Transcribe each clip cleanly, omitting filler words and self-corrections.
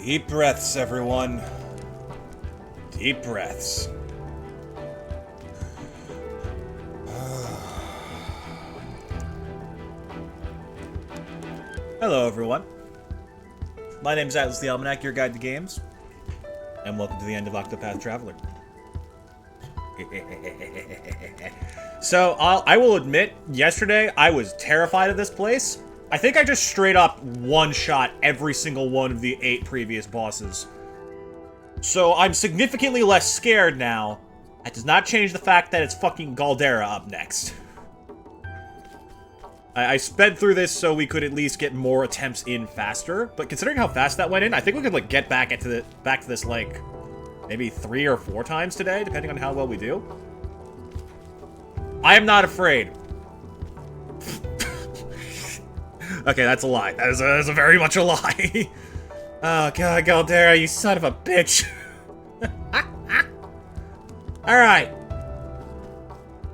Deep breaths, everyone. Deep breaths. Hello, everyone. My name is Atlas the Almanac, your guide to games, and welcome to the end of Octopath Traveler. So, I will admit, yesterday I was terrified of this place. I think I just straight up one-shot every single one of the 8 previous bosses. So I'm significantly less scared now. That does not change the fact that it's fucking Galdera up next. I sped through this so we could at least get more attempts in faster, but considering how fast that went in, I think we could like get back to this like maybe 3 or 4 times today, depending on how well we do. I am not afraid. Okay, that's a lie. That is a very much a lie. Oh god, Galdera, you son of a bitch. Alright.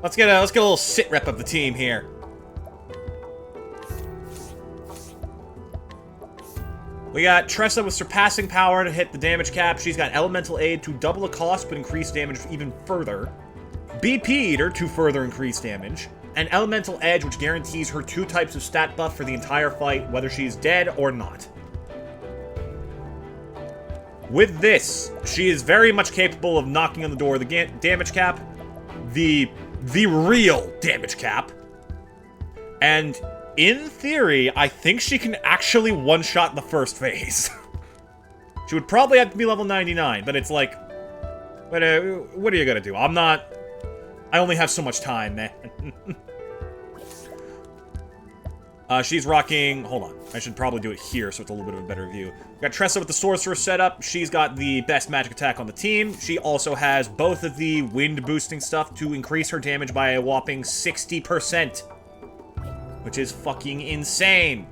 Let's get a little sit rep of the team here. We got Tressa with surpassing power to hit the damage cap. She's got elemental aid to double the cost but increase damage even further. BP Eater to further increase damage. And Elemental Edge, which guarantees her 2 types of stat buff for the entire fight, whether she's dead or not. With this, she is very much capable of knocking on the door of the damage cap, the real damage cap, and in theory, I think she can actually one-shot the first phase. She would probably have to be level 99, but it's like, what are you gonna do? I only have so much time, man. She's rocking... Hold on. I should probably do it here so it's a little bit of a better view. We got Tressa with the Sorcerer set up. She's got the best magic attack on the team. She also has both of the wind boosting stuff to increase her damage by a whopping 60%. Which is fucking insane.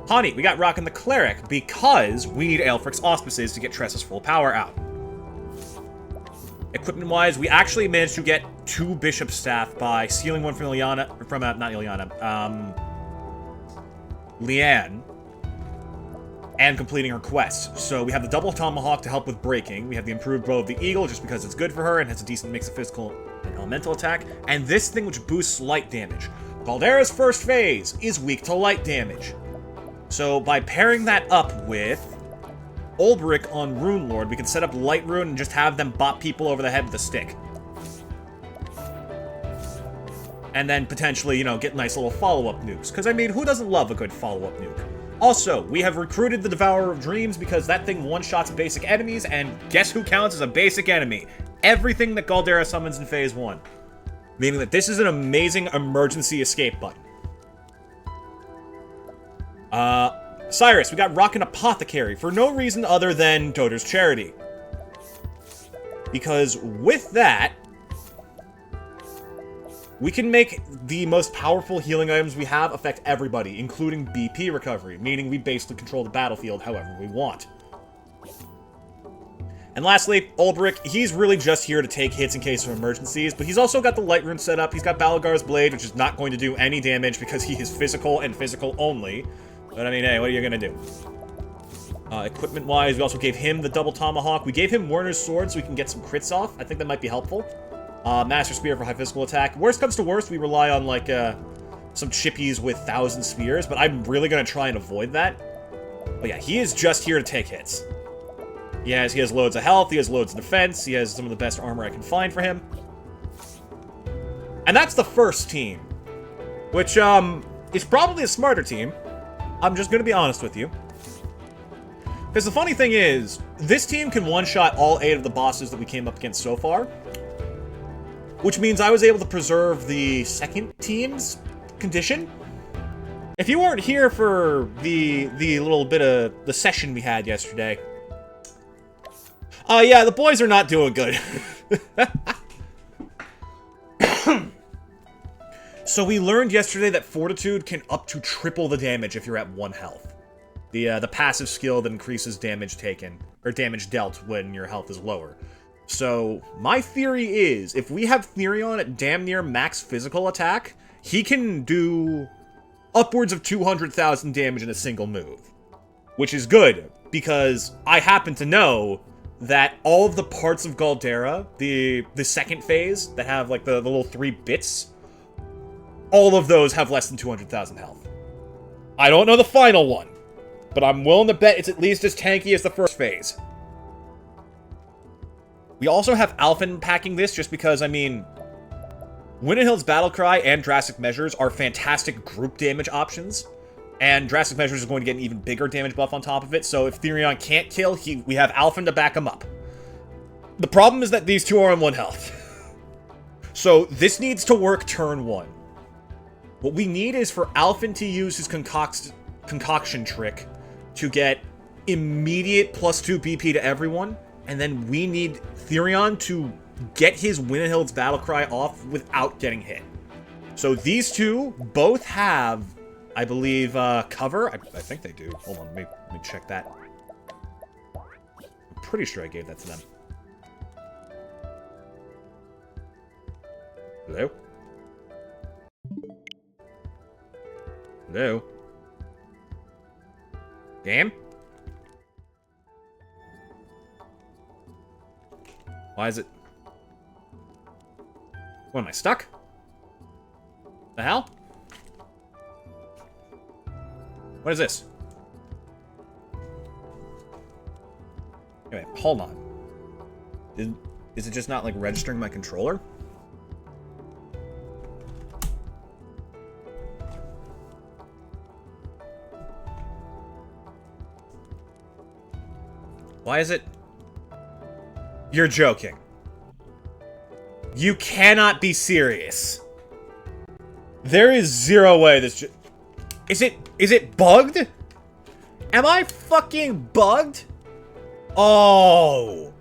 Honey, we got rocking the Cleric because we need Aelfric's Auspices to get Tressa's full power out. Equipment-wise, we actually managed to get 2 Bishop Staff by stealing one from Leanne, and completing her quest. So we have the Double Tomahawk to help with breaking, we have the improved Bow of the Eagle just because it's good for her and has a decent mix of physical and elemental attack, and this thing which boosts light damage. Galdera's first phase is weak to light damage. So by pairing that up with Ulbric on Rune Lord, we can set up Light Rune and just have them bop people over the head with a stick. And then potentially, you know, get nice little follow-up nukes. Because, I mean, who doesn't love a good follow-up nuke? Also, we have recruited the Devourer of Dreams because that thing one-shots basic enemies, and guess who counts as a basic enemy? Everything that Galdera summons in Phase 1. Meaning that this is an amazing emergency escape button. Cyrus, we got Rockin' Apothecary for no reason other than Doter's Charity. Because with that, we can make the most powerful healing items we have affect everybody, including BP recovery, meaning we basically control the battlefield however we want. And lastly, Ulbric, he's really just here to take hits in case of emergencies, but he's also got the Light Rune set up, he's got Balagar's Blade, which is not going to do any damage because he is physical and physical only. But I mean, hey, what are you gonna do? Equipment-wise, we also gave him the Double Tomahawk. We gave him Werner's Sword so we can get some crits off. I think that might be helpful. Master Spear for high physical attack. Worst comes to worst, we rely on, like, some chippies with 1,000 spears, but I'm really gonna try and avoid that. But yeah, he is just here to take hits. He has loads of health, he has loads of defense, he has some of the best armor I can find for him. And that's the first team. Which, is probably a smarter team. I'm just gonna be honest with you. Because the funny thing is, this team can one-shot all 8 of the bosses that we came up against so far. Which means I was able to preserve the second team's condition. If you weren't here for the little bit of the session we had yesterday. Yeah, the boys are not doing good. So we learned yesterday that Fortitude can up to triple the damage if you're at 1 health. The passive skill that increases damage taken, or damage dealt when your health is lower. So, my theory is, if we have Therion at damn near max physical attack, he can do upwards of 200,000 damage in a single move. Which is good, because I happen to know that all of the parts of Galdera, the second phase that have like the little 3 bits, all of those have less than 200,000 health. I don't know the final one, but I'm willing to bet it's at least as tanky as the first phase. We also have Alphen packing this just because, I mean, Winterhill's Battlecry and Drastic Measures are fantastic group damage options, and Drastic Measures is going to get an even bigger damage buff on top of it, so if Therion can't kill, we have Alphen to back him up. The problem is that these two are on 1 health. So this needs to work turn 1. What we need is for Alphen to use his concoction trick to get immediate +2 BP to everyone, and then we need Therion to get his Winterhill's Battlecry off without getting hit. So these two both have, I believe, cover. I think they do. Hold on, let me check that. I'm pretty sure I gave that to them. Hello? Hello? Game? Why is it... What, am I stuck? The hell? What is this? Wait, hold on. Is it just not, like, registering my controller? Why is it... You're joking. You cannot be serious. There is zero way this... Is it bugged? Am I fucking bugged? Oh.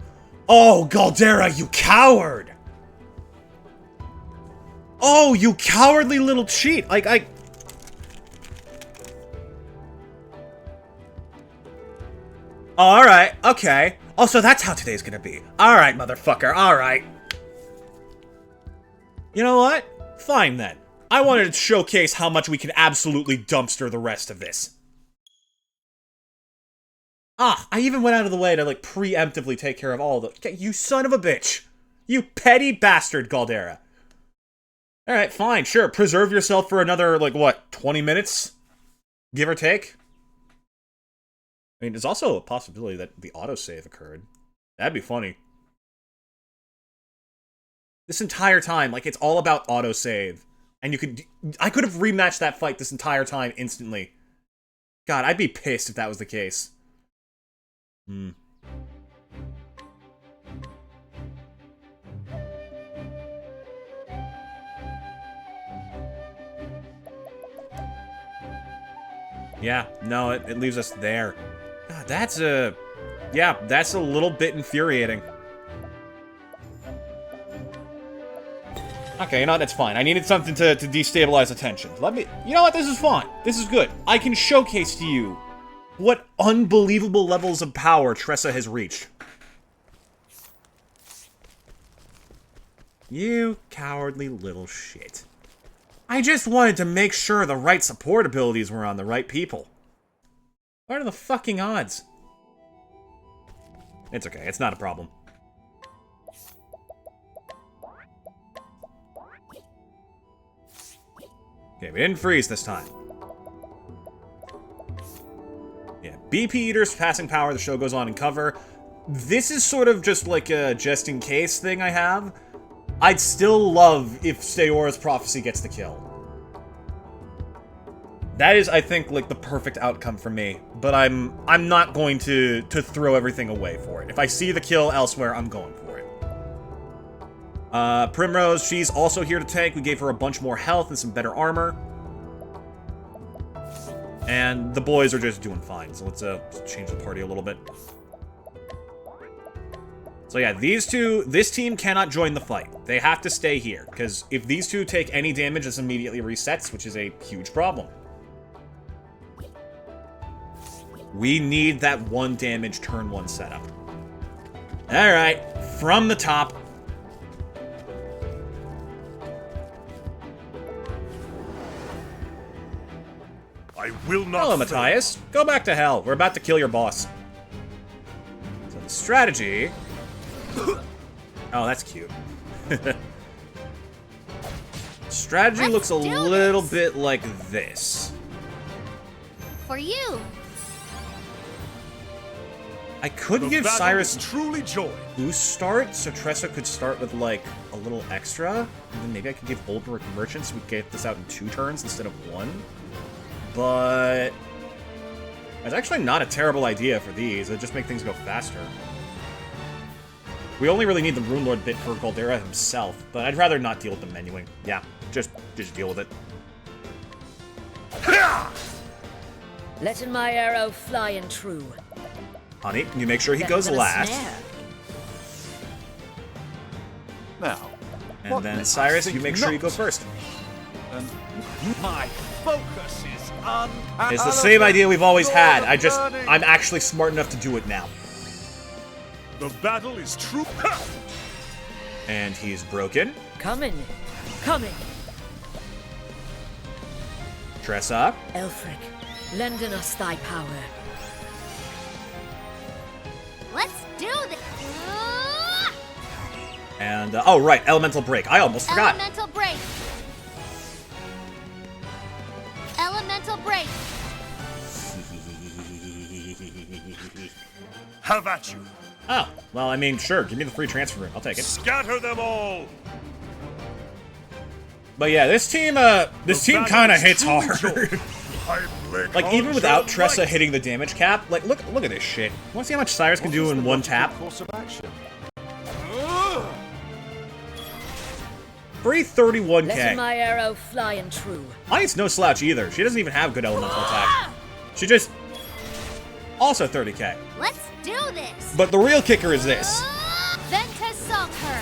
Oh, Galdera, you coward. Oh, you cowardly little cheat. Like, Oh, alright, okay. Oh, so that's how today's gonna be. Alright, motherfucker, alright. You know what? Fine then. I wanted to showcase how much we can absolutely dumpster the rest of this. Ah, I even went out of the way to, like, preemptively take care of all the... You son of a bitch! You petty bastard, Galdera. Alright, fine, sure. Preserve yourself for another, like, what, 20 minutes? Give or take? I mean, there's also a possibility that the autosave occurred. That'd be funny. This entire time, like, it's all about autosave. And you could... I could have rematched that fight this entire time instantly. God, I'd be pissed if that was the case. Yeah, no, it leaves us there. God, that's a... Yeah, that's a little bit infuriating. Okay, you know what, that's fine. I needed something to destabilize the tension. Let me... You know what, this is fine. This is good. I can showcase to you what unbelievable levels of power Tressa has reached. You cowardly little shit. I just wanted to make sure the right support abilities were on the right people. What are the fucking odds? It's okay, it's not a problem. Okay, we didn't freeze this time. Yeah, BP Eater's passing power, the show goes on in cover. This is sort of just like a just-in-case thing I have. I'd still love if Steora's Prophecy gets the kill. That is, I think, like, the perfect outcome for me. But I'm not going to throw everything away for it. If I see the kill elsewhere, I'm going for it. Primrose, she's also here to tank. We gave her a bunch more health and some better armor. And the boys are just doing fine. So let's change the party a little bit. So yeah, these two, this team cannot join the fight. They have to stay here, because if these two take any damage, this immediately resets, which is a huge problem. We need that 1 damage turn 1 setup. Alright, from the top. I will not. Hello, Matthias. Go back to hell. We're about to kill your boss. strategy... Oh, that's cute. Strategy looks a little bit like this. For you. I could give Cyrus truly joy. boost start, so Tressa could start with, like, a little extra. And then maybe I could give Oldbrook Merchant so we could get this out in 2 turns instead of 1. But... it's actually not a terrible idea for these. It'd just make things go faster. We only really need the Rune Lord bit for Goldera himself, but I'd rather not deal with the menuing. Yeah, just deal with it. Letting my arrow fly and true. Honey, can you make sure he goes last? Now, And then Cyrus, you make sure you go first. And my focus is on. It's the same idea we've always had. I'm actually smart enough to do it now. The battle is true. And he's broken. Coming. Coming. Tressa. Elfric, lending us thy power. Let's do this. And, oh right, Elemental Break. I almost forgot. Elemental break. Elemental break. Have at you. Oh, well, I mean, sure. Give me the free transfer room. I'll take it. Scatter them all. But yeah, this team kind of hits hard. Like, even without Tressa hitting the damage cap, like, look at this shit. Want to see how much Cyrus can do in 1 tap? Free 31k. Letting my arrow fly and true. Ayya's no slouch either. She doesn't even have good elemental attack. She just... also 30k. Let's do this. But the real kicker is this. Ventus Salter.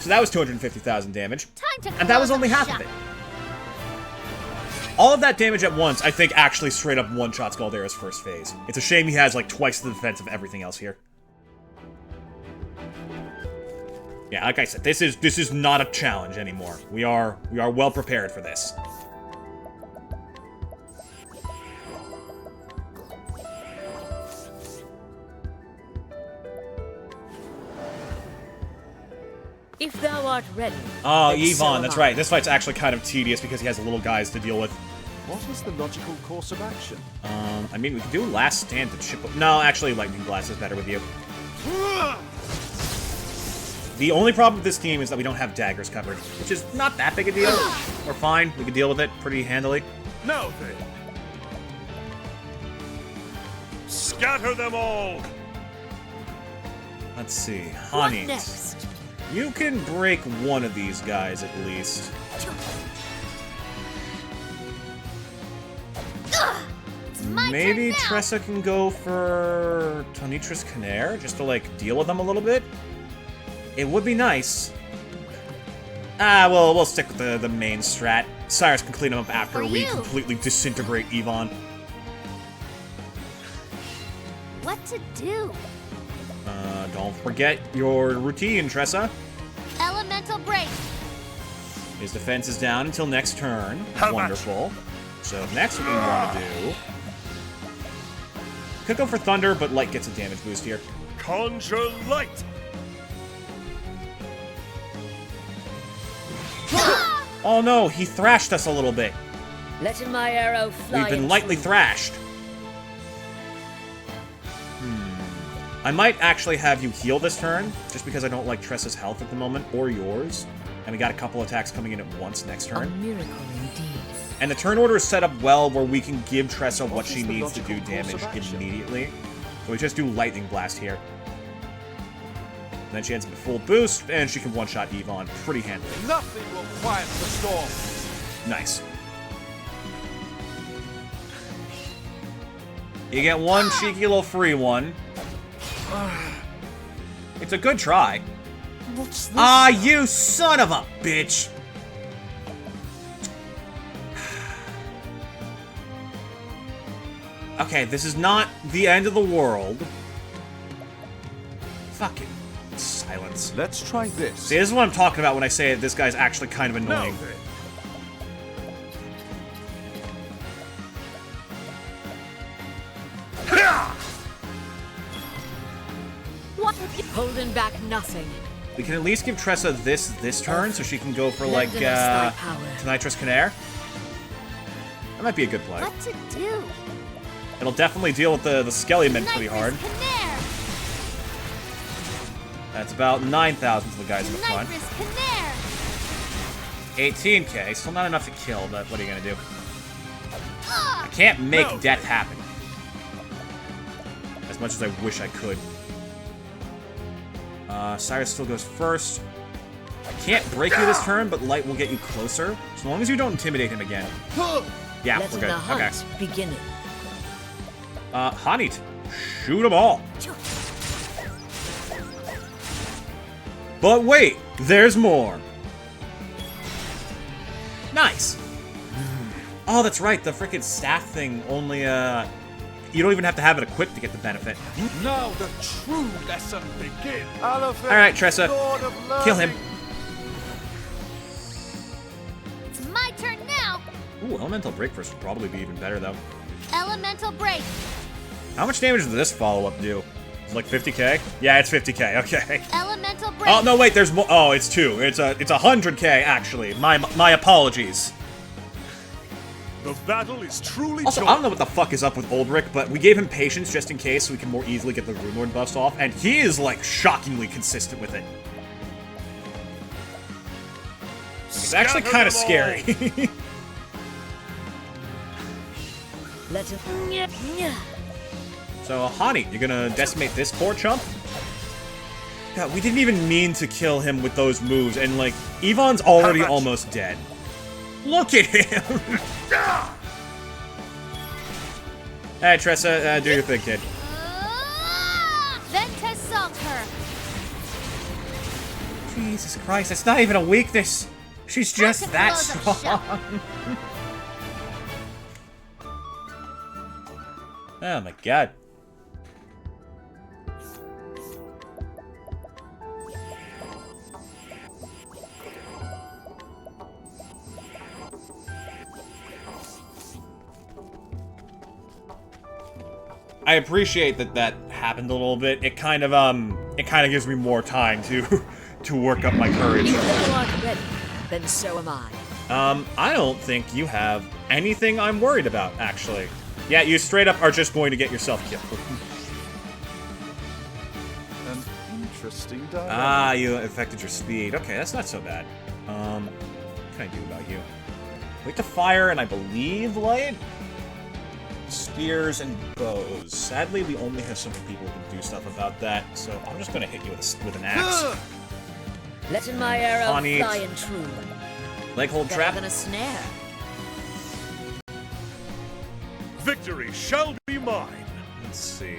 So that was 250,000 damage. Time to And that was close only up half shop. of it. All of that damage at once, I think, actually straight up one-shots Galdera's first phase. It's a shame he has, like, twice the defense of everything else here. Yeah, like I said, this is not a challenge anymore. We are well prepared for this. If thou art ready. Oh, then so Yvonne, am that's I. right. This fight's actually kind of tedious because he has little guys to deal with. What is the logical course of action? I mean, we could do Last Stand to chip... No, actually, Lightning Blast is better with you. The only problem with this team is that we don't have daggers covered, which is not that big a deal. We're fine. We can deal with it pretty handily. Now then. Scatter them all. Let's see. What Honey. next? You can break one of these guys at least. It's my Maybe turn now. Tressa can go for Tonitris Canair, just to, like, deal with them a little bit. It would be nice. Ah, well, we'll stick with the main strat. Cyrus can clean them up after For we you. completely disintegrate Yvonne. What to do? Don't forget your routine, Tressa. Elemental break. His defense is down until next turn. How much? Wonderful. So next what we want to do... could go for Thunder, but Light gets a damage boost here. Conjure light. Oh no, he thrashed us a little bit. Letting my arrow fly. We've been and lightly true. thrashed. I might actually have you heal this turn, just because I don't like Tressa's health at the moment, or yours. And we got a couple attacks coming in at once next A turn. miracle indeed. And the turn order is set up well where we can give Tressa what she is the needs to do logical course damage of action? immediately. So we just do Lightning Blast here. And then she ends up with full boost, and she can one-shot Yvonne pretty handily. Nothing will quiet the storm. Nice. You get one cheeky little free one. It's a good try. What's this? Ah, you son of a bitch! Okay, this is not the end of the world. Fucking silence. Let's try this. See, this is what I'm talking about when I say this guy's actually kind of Now annoying. then. nothing. We can at least give Tressa this turn, so she can go for, like, Lend us thy power. Nitrous Canair. That might be a good play. What to do? It'll definitely deal with the Skellyman pretty hard. Canair. That's about 9,000 to the guys in the front. Nitrous Canair. 18k, still not enough to kill, but what are you gonna do? Ah! I can't make death happen. As much as I wish I could. Cyrus still goes first. I can't break you this turn, but Light will get you closer. As long as you don't intimidate him again. Yeah, Letting we're good. the hunt Okay. begin. Hanit. Shoot them all. But wait, there's more. Nice. Oh, that's right. The frickin' staff thing only, you don't even have to have it equipped to get the benefit. Now the true lesson begins. Alright, Tressa. Kill him. It's my turn now. Ooh, Elemental Break first would probably be even better, though. Elemental break. How much damage does this follow-up do? It's like 50k? Yeah, it's 50k, okay. Elemental break. Oh, no, wait, there's more. Oh, it's 2. It's 100k, actually. My apologies. The battle is truly Also, I don't know what the fuck is up with Ulrich, but we gave him patience just in case so we can more easily get the Rune Lord buffs off, and he is, like, shockingly consistent with it. It's actually kind of scary. Let him. So, Hani, you're gonna decimate this poor chump? God, we didn't even mean to kill him with those moves, and, like, Yvonne's already almost dead. Look at him! Alright, Tressa, do your thing, kid. Ventus assault her. Jesus Christ, it's not even a weakness! She's just that strong! Oh my god. I appreciate that happened a little bit. It kind of gives me more time to to work up my courage. If you aren't ready, then so am I. I don't think you have anything I'm worried about, actually. Yeah, you straight up are just going to get yourself killed. An interesting dialogue. Ah, you affected your speed. Okay, that's not so bad. What can I do about you? Wait to fire, and I believe light? Spears and bows. Sadly, we only have so many people who can do stuff about that, so I'm just gonna hit you with an axe. Letting my arrow Honey. fly and true. Leg hold Better trap. than a snare. Victory shall be mine. Let's see.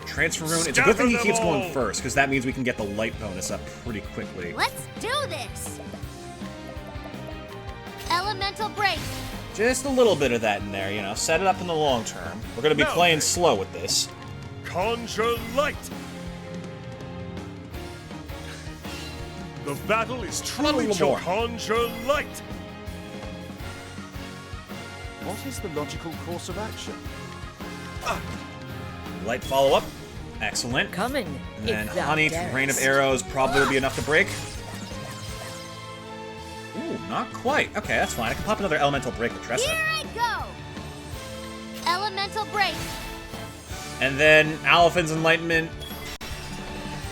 Transfer rune. It's a good thing he keeps going first, because that means we can get the light bonus up pretty quickly. Let's do this. Elemental break. Just a little bit of that in there, you know. Set it up in the long term. We're gonna be No. playing slow with this. Conjure light. The battle is Come on, a truly little more. to conjure light. What is the logical course of action? Light follow up. Excellent. Coming. And then if thou Honey, darest. Rain of Arrows probably will be enough to break. Ooh, not quite. Okay, that's fine. I can pop another Elemental Break with Tressa. Here I go. Elemental break. And then Aliphin's Enlightenment,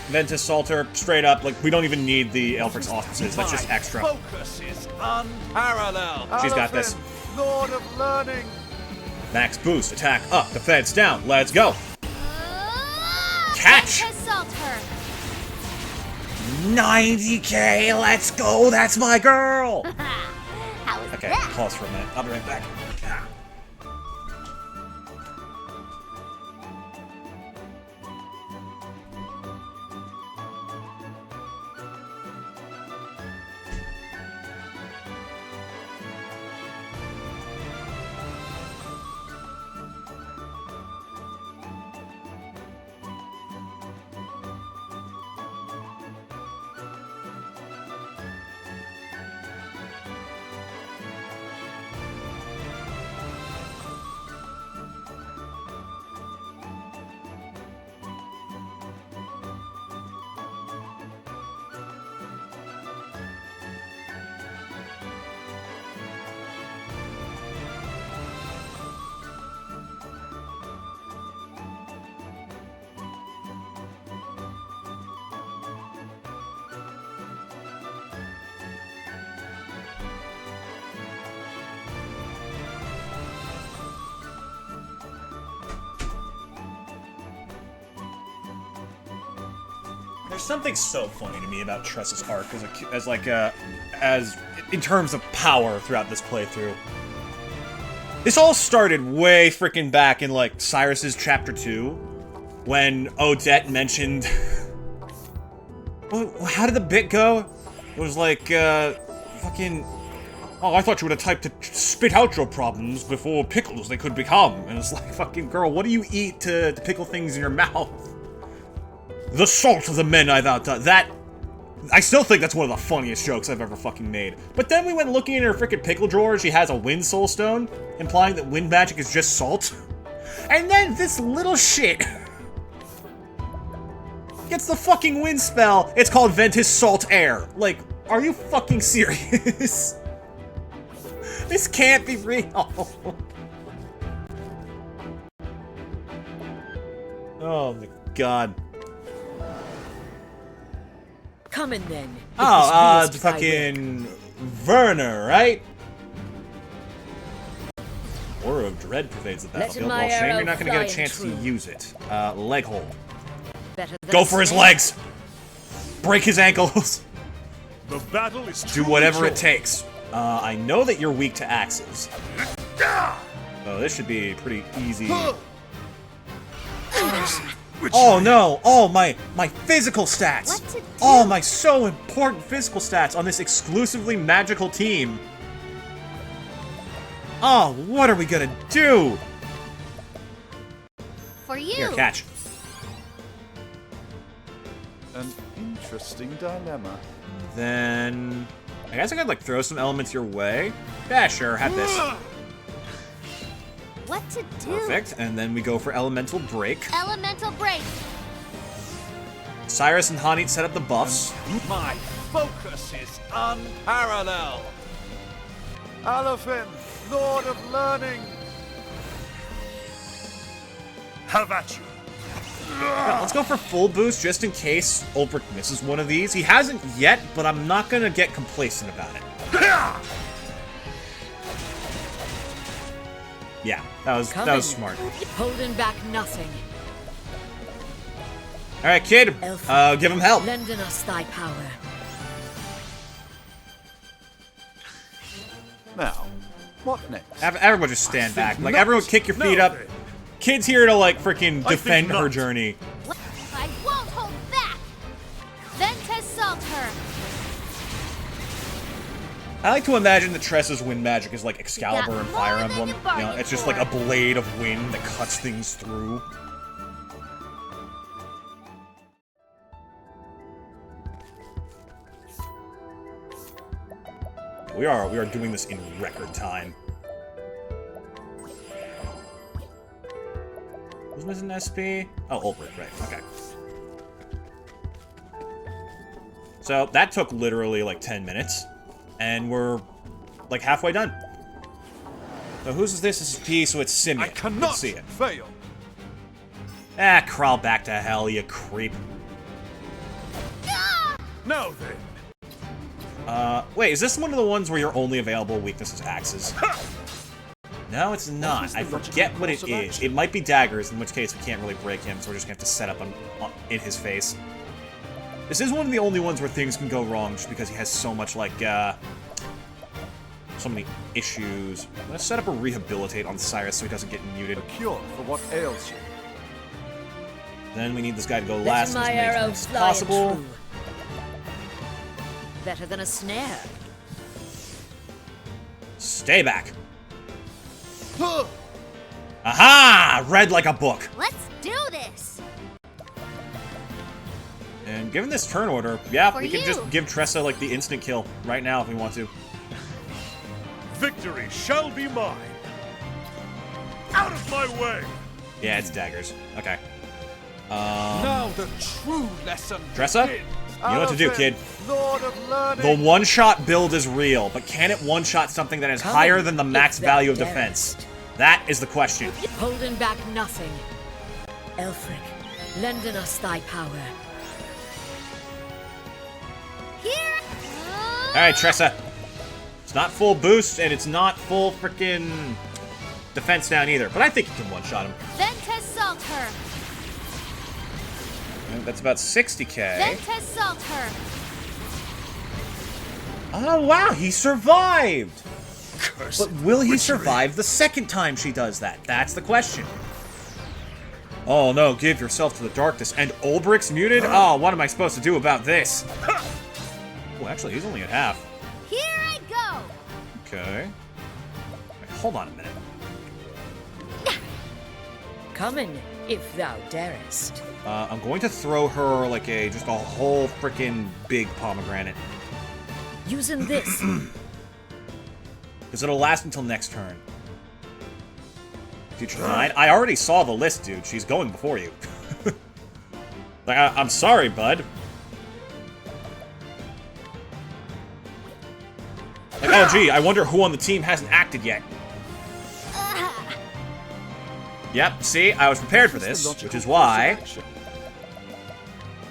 Ventus Salter, straight up. Like, we don't even need the Elfric's Auspices. That's just My extra. focus is unparalleled. She's got this. Lord of Learning! Max boost, attack up, defense down. Let's go. Catch! Ventus assault her. 90k, let's go. That's my girl. How is Okay, that? pause for a minute. I'll be right back. There's something so funny to me about Tressa's arc as in terms of power throughout this playthrough. This all started way freaking back in, like, Cyrus's Chapter 2, when Odette mentioned... How did the bit go? It was like, fucking... Oh, I thought you would have typed to spit out your problems before pickles they could become. And it's like, fucking girl, what do you eat to pickle things in your mouth? The salt of the men I've outdone. That... I still think that's one of the funniest jokes I've ever fucking made. But then we went looking in her freaking pickle drawer, she has a wind soul stone, implying that wind magic is just salt. And then this little shit gets the fucking wind spell. It's called Ventus Salt Air. Like, are you fucking serious? This can't be real. Oh my god. Come in then. Oh, fucking Werner, right? Aura of dread pervades the battlefield. Well, shame you're not gonna get a chance to use it. Leg hold. Go for his legs! Break his ankles! The battle is do whatever it takes. I know that you're weak to axes. Oh, this should be pretty easy. Oh no! Oh, my physical stats! What to do? Oh, my so important physical stats on this exclusively magical team. Oh, what are we gonna do? For you. Here, catch. An interesting dilemma. Then... I guess I could, like, throw some elements your way. Yeah, sure, have this. What to do? Perfect, and then we go for Elemental Break. Elemental break. Cyrus and Hanit set up the buffs. My focus is unparalleled. Alofin, Lord of Learning. Have at you. Yeah, let's go for full boost just in case Ulbrich misses one of these. He hasn't yet, but I'm not gonna get complacent about it. Yeah, that was smart. Holding back nothing. All right, kid. Give him help. Lending us thy power. Now, what next? Everyone just stand back. Like, everyone kick your feet up. Kid's here to, like, freaking defend her journey. I won't hold back. Ventus salt her. I like to imagine that Tressa's wind magic is like Excalibur and Fire Emblem. You know, it's just like a blade of wind that cuts things through. We are doing this in record time. Who's missing SP? Oh, Ulbrich, right, okay. So, that took literally like 10 minutes. And we're like halfway done. So whose is this? This is P, so it's Simeon. I cannot Let's see it. fail. Ah, crawl back to hell, you creep. Now then. Wait, is this one of the ones where your only available weakness is axes? No, it's not. I forget what it is. It might be daggers, in which case we can't really break him, so we're just gonna have to set up in his face. This is one of the only ones where things can go wrong, just because he has so much, like, so many issues. I'm gonna set up a rehabilitate on Cyrus so he doesn't get muted. A cure for what ails you. Then we need this guy to go last Letting as my many arrow times as fly possible. true. Better than a snare. Stay back. Aha! Read like a book. Let's do this. And given this turn order, yeah, we can you. just give Tressa, like, the instant kill right now if we want to. Victory shall be mine. Out of my way. Yeah, it's daggers. Okay. Now the true lesson. Tressa? begins. You know what to do, kid. Lord of Learning. The one-shot build is real, but can it one-shot something that is higher than the max value of defense? That is the question. Holding back nothing. Elfric, lending us thy power. Here. Alright, Tressa. It's not full boost, and it's not full frickin' defense down either, but I think you can one-shot him. Ventus salt her. think that's about 60k. Then assault her. Oh, wow, he survived! Curse. But will he survive the second time she does that? That's the question. Oh no, give yourself to the darkness. And Ulbricht's muted? Oh, what am I supposed to do about this? Oh, actually, he's only at half. Here I go. Okay. Wait, hold on a minute. Come in, if thou darest. I'm going to throw her like just a whole freaking big pomegranate. Using this. Because it'll last until next turn. Future 9? I already saw the list, dude. She's going before you. Like, I'm sorry, bud. Like, oh gee, I wonder who on the team hasn't acted yet. Yep, see, I was prepared for this, which is why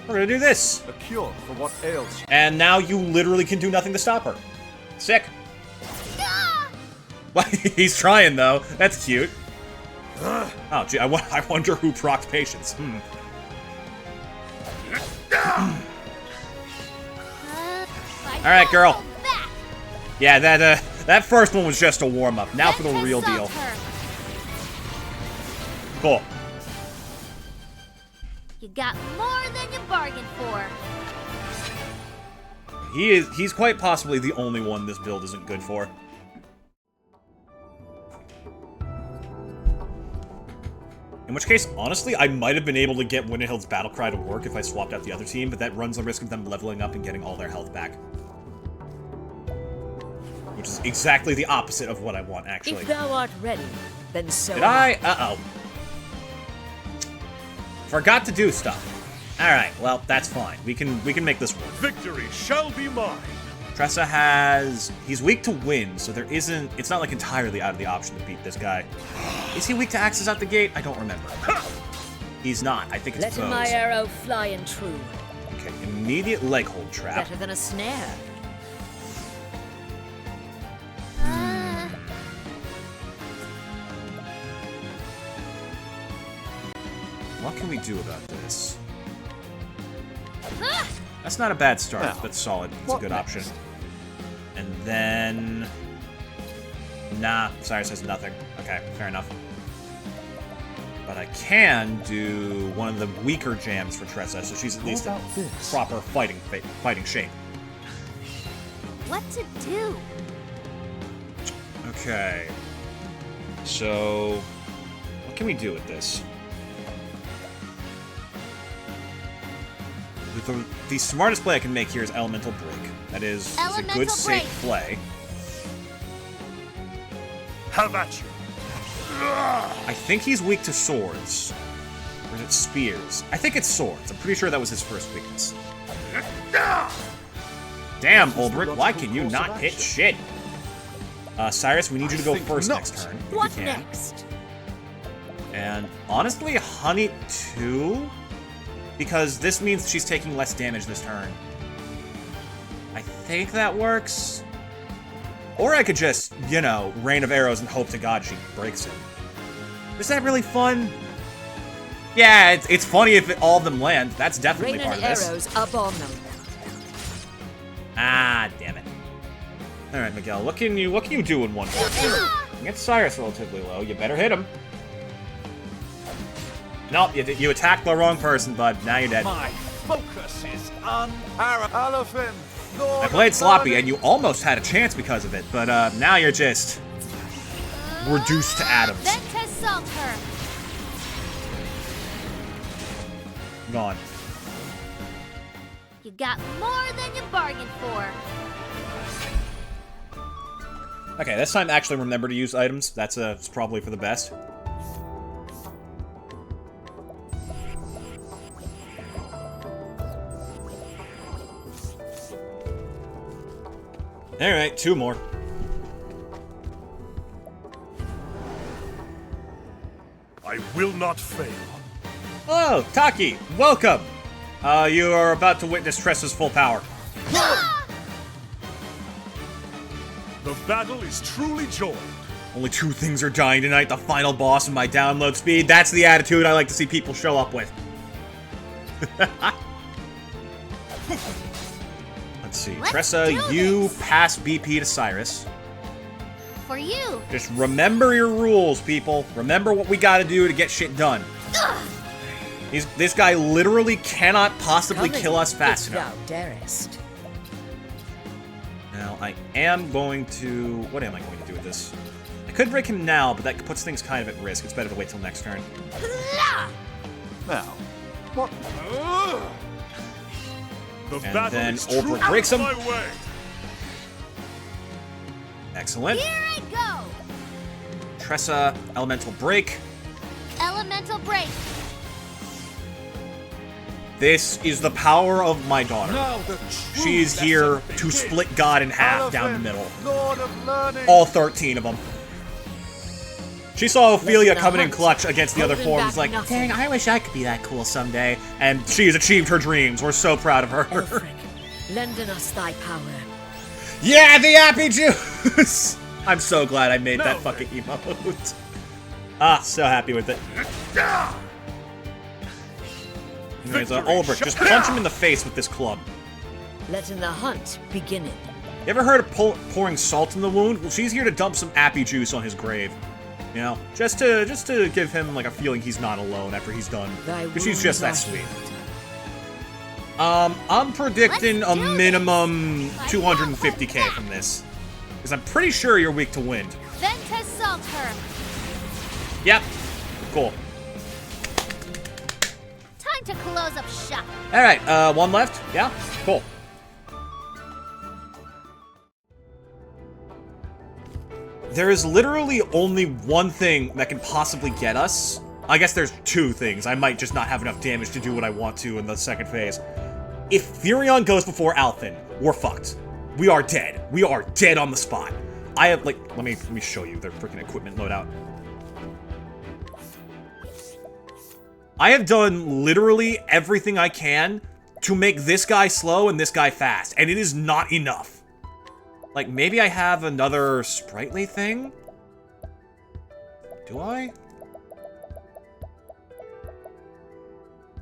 we're gonna do this. A cure for what ails you. And now you literally can do nothing to stop her. Sick. Well, he's trying, though. That's cute. Oh, gee, I wonder who procced patience. Alright, girl. Yeah, that first one was just a warm-up. Now for the real deal. Cool. You got more than you bargained for. He's quite possibly the only one this build isn't good for. In which case, honestly, I might have been able to get Winterhild's Battlecry to work if I swapped out the other team, but that runs the risk of them leveling up and getting all their health back. Which is exactly the opposite of what I want, actually. If thou art ready, then so Did I? Uh-oh. Forgot to do stuff. Alright, well, that's fine. We can make this work. Victory shall be mine. Tressa has... He's weak to wind, so there isn't... It's not, like, entirely out of the option to beat this guy. Is he weak to axes out the gate? I don't remember. He's not. I think it's let my bows. arrow fly and true. Okay, immediate leg hold trap. Better than a snare. What can we do about this? That's not a bad start. Now, That's solid. It's a what good next? option. And then... Nah, Cyrus has nothing. Okay, fair enough. But I can do one of the weaker jams for Tressa, so she's at least in proper fighting shape. What to do? Okay. So... What can we do with this? The smartest play I can make here is Elemental Break. That is a good, safe play. How about you? I think he's weak to swords. Or is it spears? I think it's swords. I'm pretty sure that was his first weakness. Damn, Ulbricht, why can you not hit shit? Cyrus, we need you to go first next turn. if What you can. next? And honestly, Honey 2? Because this means she's taking less damage this turn. I think that works. Or I could just, you know, rain of arrows and hope to God she breaks it. Is that really fun? Yeah, it's funny if all of them land. That's definitely Rain part and of this. arrows up on them. Ah, damn it. Alright, Miguel, what can you do in one turn? Against Cyrus relatively low. You better hit him. Nope, you attacked the wrong person, bud. Now you're dead. My focus is unparalleled. Alofin, Lord I played of sloppy, learning. and you almost had a chance because of it, but now you're just reduced to atoms. Then assault her. Gone. You got more than you bargained for. Okay, this time actually remember to use items. That's it's probably for the best. Alright, 2 more. I will not fail. Hello, Taki! Welcome! You are about to witness Tressa's full power. The battle is truly joined. Only 2 things are dying tonight, the final boss and my download speed. That's the attitude I like to see people show up with. Let's see. Let's Tressa, do you this. pass BP to Cyrus. For you. Just remember your rules, people. Remember what we gotta do to get shit done. This guy literally cannot possibly Come kill us if fast thou enough. darest. Now, I am going to... What am I going to do with this? I could break him now, but that puts things kind of at risk. It's better to wait till next turn. Now, what? The And battle then is Ulbrich truly breaks him. my way. Excellent. Here I go. Tressa, Elemental Break. Elemental break. This is the power of my daughter. Now the true She is here lesson to begins. split God in half down the Elephant, middle. Lord of learning. All 13 of them. She saw Ophelia Let the coming in hunt clutch against the other holding forms, back like, nothing. dang, I wish I could be that cool someday. And she has achieved her dreams. We're so proud of her. Elfric, lend us thy power. Yeah, the happy juice! I'm so glad I made that fucking emote. Ah, so happy with it. Anyways, Victory Ulbrich, just punch him in the face with this club. Letting the hunt begin. You ever heard of pouring salt in the wound? Well, she's here to dump some appy juice on his grave. You know, just to give him like a feeling he's not alone after he's done. Thy Because she's just that wounds are sweet. I'm predicting Let's a do this. minimum 250k from this. Because I'm pretty sure you're weak to wind. Ventus salt her. Yep. Cool. Time to close up shop. Alright, one left? Yeah? Cool. There is literally only one thing that can possibly get us. I guess there's two things. I might just not have enough damage to do what I want to in the second phase. If Furion goes before Alphen, we're fucked. We are dead. We are dead on the spot. I have, like, let me show you their freaking equipment loadout. I have done literally everything I can to make this guy slow and this guy fast, and it is not enough. Like, maybe I have another sprightly thing? Do I?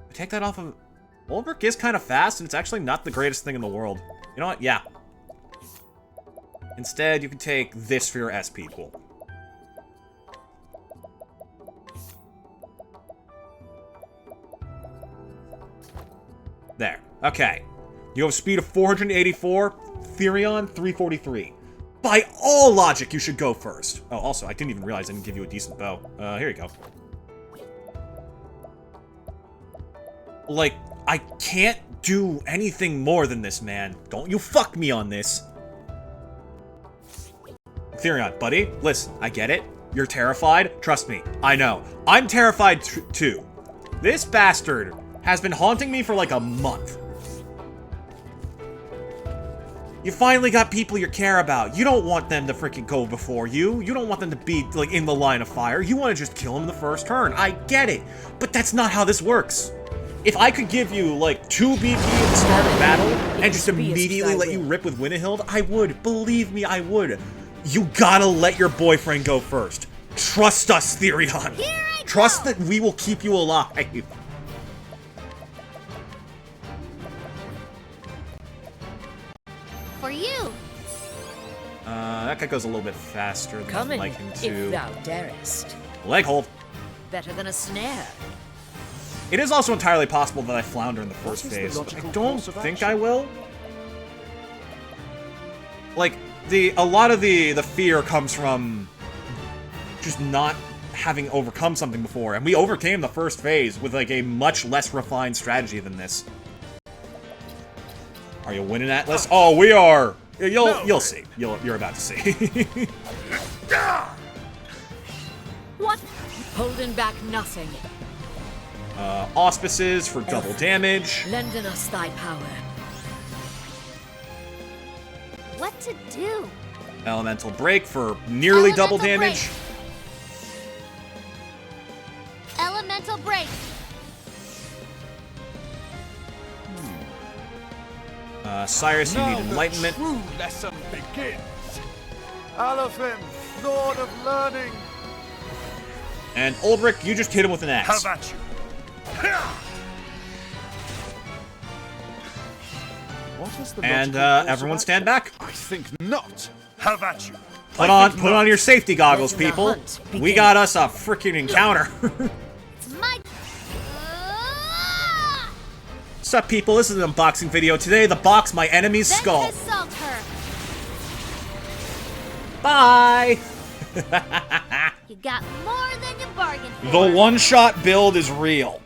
I take that off of... Ulbrich is kind of fast, and it's actually not the greatest thing in the world. You know what? Yeah. Instead, you can take this for your SP pool. There. Okay. You have a speed of 484. Therion, 343. By all logic, you should go first. Oh, also, I didn't even realize I didn't give you a decent bow. Here you go. Like, I can't do anything more than this, man. Don't you fuck me on this. Therion, buddy, listen, I get it. You're terrified. Trust me, I know. I'm terrified too. This bastard has been haunting me for like a month. You finally got people you care about. You don't want them to freaking go before you. You don't want them to be, like, in the line of fire. You want to just kill them in the first turn. I get it. But that's not how this works. If I could give you, like, 2 BP at the start of battle and just immediately let you rip with Winnehild, I would. Believe me, I would. You gotta let your boyfriend go first. Trust us, Therion. Here I Trust go. that we will keep you alive. For you. That guy goes a little bit faster than Come I'd in like him if to. thou darest. Leg hold. Better than a snare. It is also entirely possible that I flounder in the first is the phase. logical I don't course of think action? I will. Like, a lot of the fear comes from just not having overcome something before, and we overcame the first phase with, like, a much less refined strategy than this. Are you winning, Atlas? Oh, we are! You'll see. You're about to see. What? Holding back nothing. Auspices for double damage. Lending us thy power. What to do? Elemental break for nearly double Elemental damage. Elemental break. Cyrus, you Now need the enlightenment. true lesson begins. Alaphin, Lord of learning. And Ulbrich, you just hit him with an axe. Have at you. What is the And logical course everyone of stand action? back. I think not. Have at you. Put I on think put not. on your safety goggles, Let the people. hunt We begin. got us a freaking encounter. It's my... Ah! What's up, people? This is an unboxing video. Today, the box my enemy's Then skull. assault her. Bye! You got more than you bargained for. The one-shot build is real.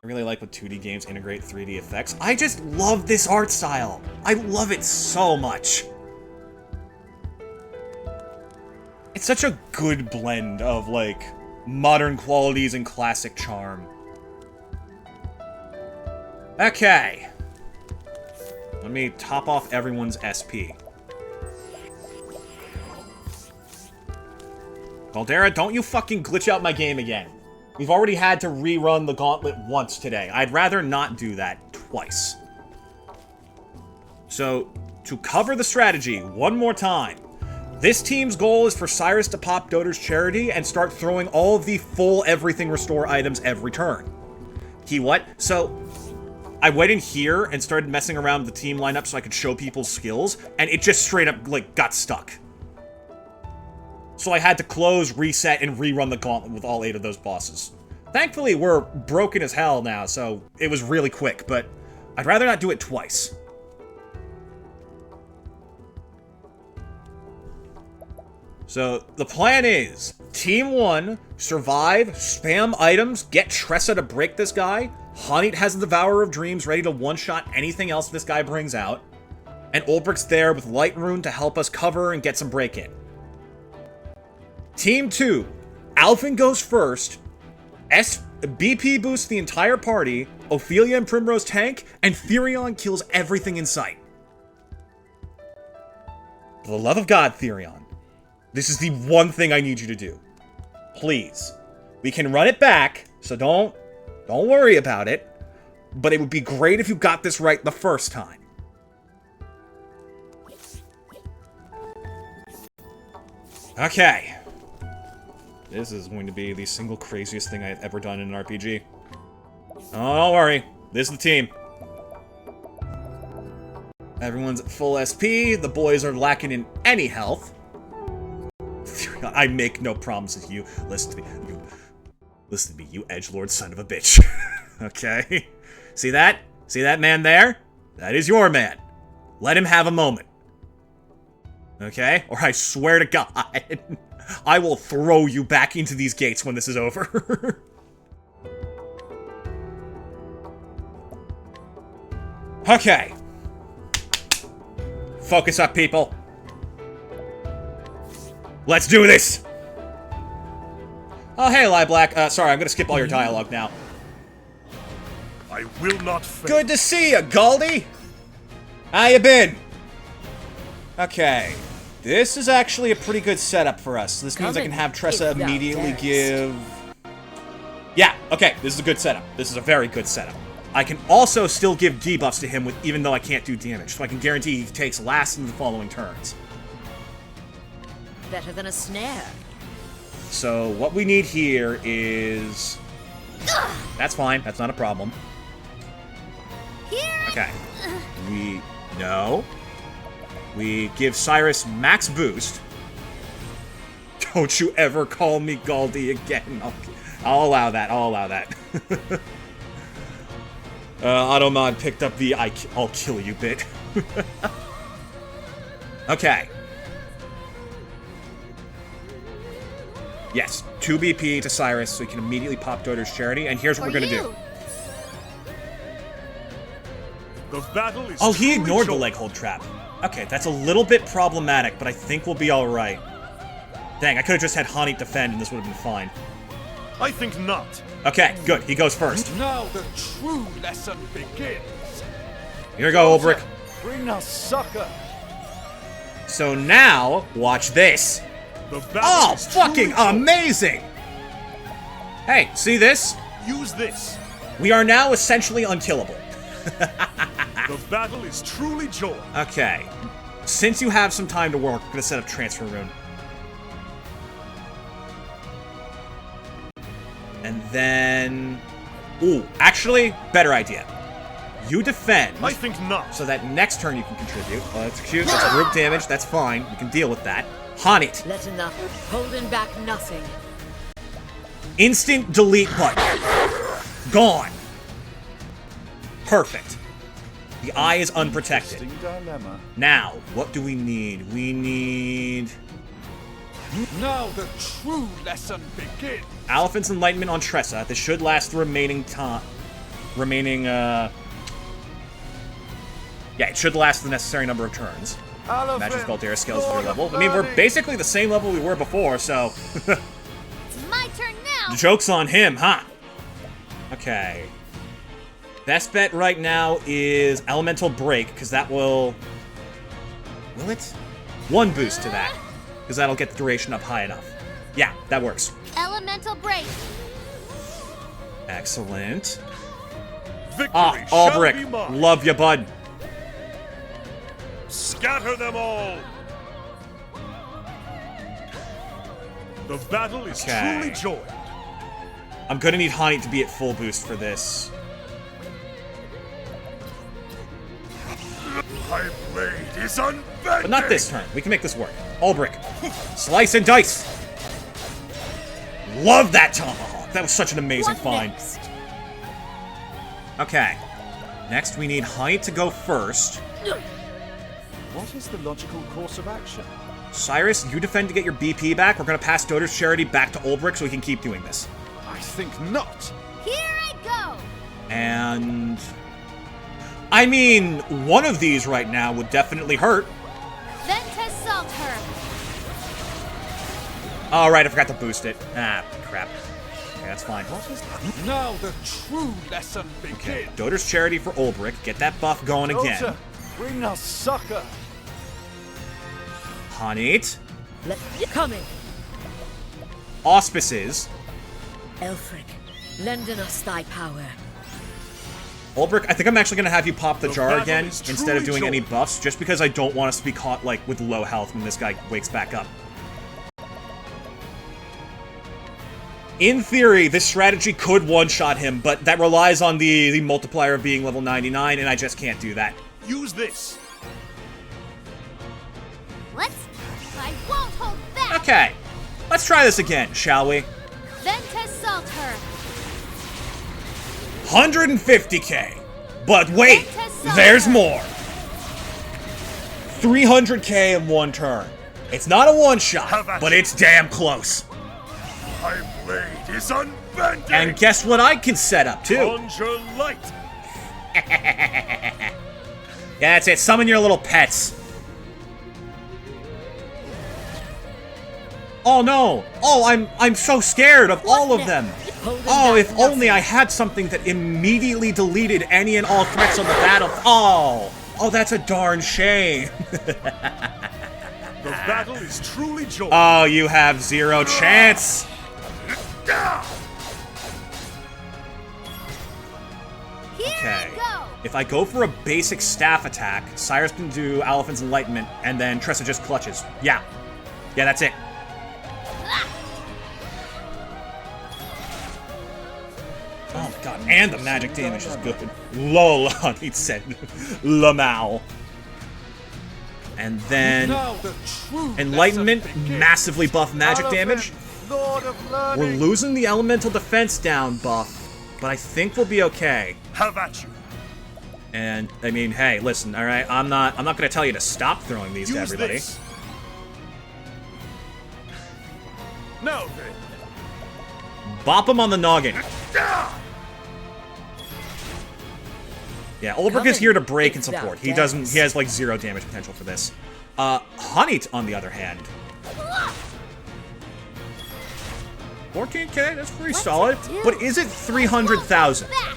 I really like when 2D games integrate 3D effects. I just love this art style. I love it so much. It's such a good blend of, like, modern qualities and classic charm. Okay. Let me top off everyone's SP. Caldera, don't you fucking glitch out my game again. We've already had to rerun the gauntlet once today. I'd rather not do that twice. So, to cover the strategy one more time, this team's goal is for Cyrus to pop Doter's Charity and start throwing all of the full everything restore items every turn. What? So, I went in here and started messing around with the team lineup so I could show people's skills, and it just straight up, like, got stuck. So I had to close, reset, and rerun the gauntlet with all 8 of those bosses. Thankfully, we're broken as hell now, so it was really quick, but I'd rather not do it twice. So, the plan is, Team 1, survive, spam items, get Tressa to break this guy, Hanit has the Devourer of Dreams ready to one-shot anything else this guy brings out, and Ulbricht's there with Light Rune to help us cover and get some break-in. Team 2, Alphen goes first, BP boosts the entire party, Ophelia and Primrose tank, and Therion kills everything in sight. For the love of God, Therion. This is the one thing I need you to do. Please. We can run it back, so don't worry about it. But it would be great if you got this right the first time. Okay. This is going to be the single craziest thing I have ever done in an RPG. Oh, don't worry. This is the team. Everyone's at full SP. The boys are lacking in any health. I make no promises. You listen to me. Listen to me, you edgelord son of a bitch. Okay? See that? See that man there? That is your man. Let him have a moment. Okay? Or I swear to God, I will throw you back into these gates when this is over. Okay. Focus up, people. Let's do this! Oh, hey, Black. Sorry, I'm gonna skip all your dialogue now. I will not fail. Good to see you, Goldie! How you been? Okay. This is actually a pretty good setup for us. This means I can have Tressa immediately give... Yeah, okay, this is a good setup. This is a very good setup. I can also still give debuffs to him even though I can't do damage, so I can guarantee he takes last in the following turns. Better than a snare. So what we need here is... That's fine, that's not a problem. Here. Okay. No. We give Cyrus max boost. Don't you ever call me Goldie again. I'll allow that, I'll allow that. Automod picked up the I'll kill you bit. Okay. Yes, 2 BP to Cyrus so he can immediately pop Doter's Charity, and here's what we're gonna do. The battle is Oh, he truly ignored the joined. leg hold trap. Okay, that's a little bit problematic, but I think we'll be alright. Dang, I could have just had Hanit defend and this would have been fine. I think not. Okay, good, he goes first. Now the true lesson begins. Here we go, Ulbrich. Bring us succor. So now, watch this. The battle Oh, is fucking truly joined. amazing! Hey, see this? Use this. We are now essentially unkillable. The battle is truly joined. Okay. Since you have some time to work, we're gonna set up Transfer Rune. And then... Ooh, actually, better idea. You defend. I think not. So that next turn you can contribute. Oh, that's cute. That's group damage. That's fine. We can deal with that. Honit. Let enough. Holding back nothing. Instant delete button. Gone. Perfect. The eye is unprotected. Interesting dilemma. Now, what do we need? We need... Now the true lesson begins. Alphonse Enlightenment on Tressa. This should last the remaining time. Yeah, it should last the necessary number of turns. Imagine Spelldare scales with your level. I mean, we're basically the same level we were before, so... It's my turn now. The joke's on him, huh? Okay. Best bet right now is Elemental Break, because that will... Will it? One boost to that, because that'll get the duration up high enough. Yeah, that works. Elemental break. Excellent. Victory Ah, shall Ulbrich, be mine. love ya, bud. Scatter them all. The battle is Okay. truly joined. I'm gonna need Honey to be at full boost for this. My blade is unbending. But not this turn. We can make this work. Ulbrich. Slice and dice. Love that tomahawk. That was such an amazing What find. next? Okay. Next, we need Honey to go first. What is the logical course of action? Cyrus, you defend to get your BP back. We're gonna pass Doter's Charity back to Ulbrich so we can keep doing this. I think not. Here I go. And... I mean, one of these right now would definitely hurt. Ventus salt her. Oh, right, I forgot to boost it. Ah, crap. Okay, that's fine. Now the true lesson begins. Okay, Doter's Charity for Ulbrich. Get that buff going again. Dota, bring us succor. Honit. Coming. Auspices. Elfric, lending us thy power. Ulbrich, I think I'm actually going to have you pop the jar battle again is instead of truly doing any joined. buffs, just because I don't want us to be caught, like, with low health when this guy wakes back up. In theory, this strategy could one-shot him, but that relies on the multiplier of being level 99, and I just can't do that. Use this. I won't hold back. Okay, let's try this again, shall we? Ventus salt her. 150k. But wait, Ventus there's Summer. more. 300k in one turn. It's not a How one-shot, about but you? it's damn close. My blade is unbending. And guess what I can set up, too? Conjure light. Yeah, that's it. Summon your little pets. Oh, no. Oh, I'm so scared of all of them. Oh, if only I had something that immediately deleted any and all threats on the battle. Oh, that's a darn shame. The battle is truly joined. Oh, you have zero chance. Here Okay. I go. If I go for a basic staff attack, Cyrus can do Alphonse Enlightenment, and then Tressa just clutches. Yeah. Yeah, that's it. Oh my god, and the magic damage is good. Lol, he said. Lamau. And then Now the true Enlightenment, lesson begins. massively buff magic Alphen, damage. Lord of We're learning. losing the elemental defense down buff, but I think we'll be okay. Have at you. And I mean, hey, listen, all right. I'm not gonna tell you to stop throwing these to Use everybody. this. Now then. Bop him on the noggin. Yeah, Ulbrich is here to break and support. He doesn't. He has like 0 damage potential for this. Honey, on the other hand, 14k. That's pretty solid. But is it 300,000? Back.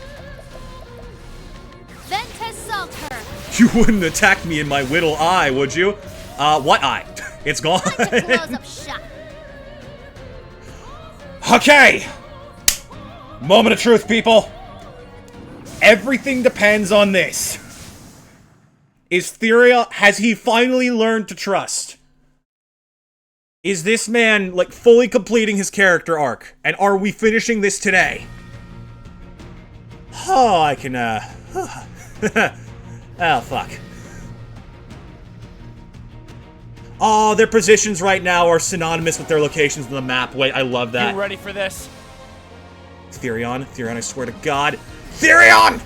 Ventus salt her. You wouldn't attack me in my whittle eye, would you? What eye? It's gone. Time to close up shop. Okay! Moment of truth, people. Everything depends on this. Is Theria, has he finally learned to trust? Is this man, like, fully completing his character arc? And are we finishing this today? Oh, I can, Oh, fuck. Oh, their positions right now are synonymous with their locations on the map. Wait, I love that. You ready for this? Therion, I swear to God. Therion!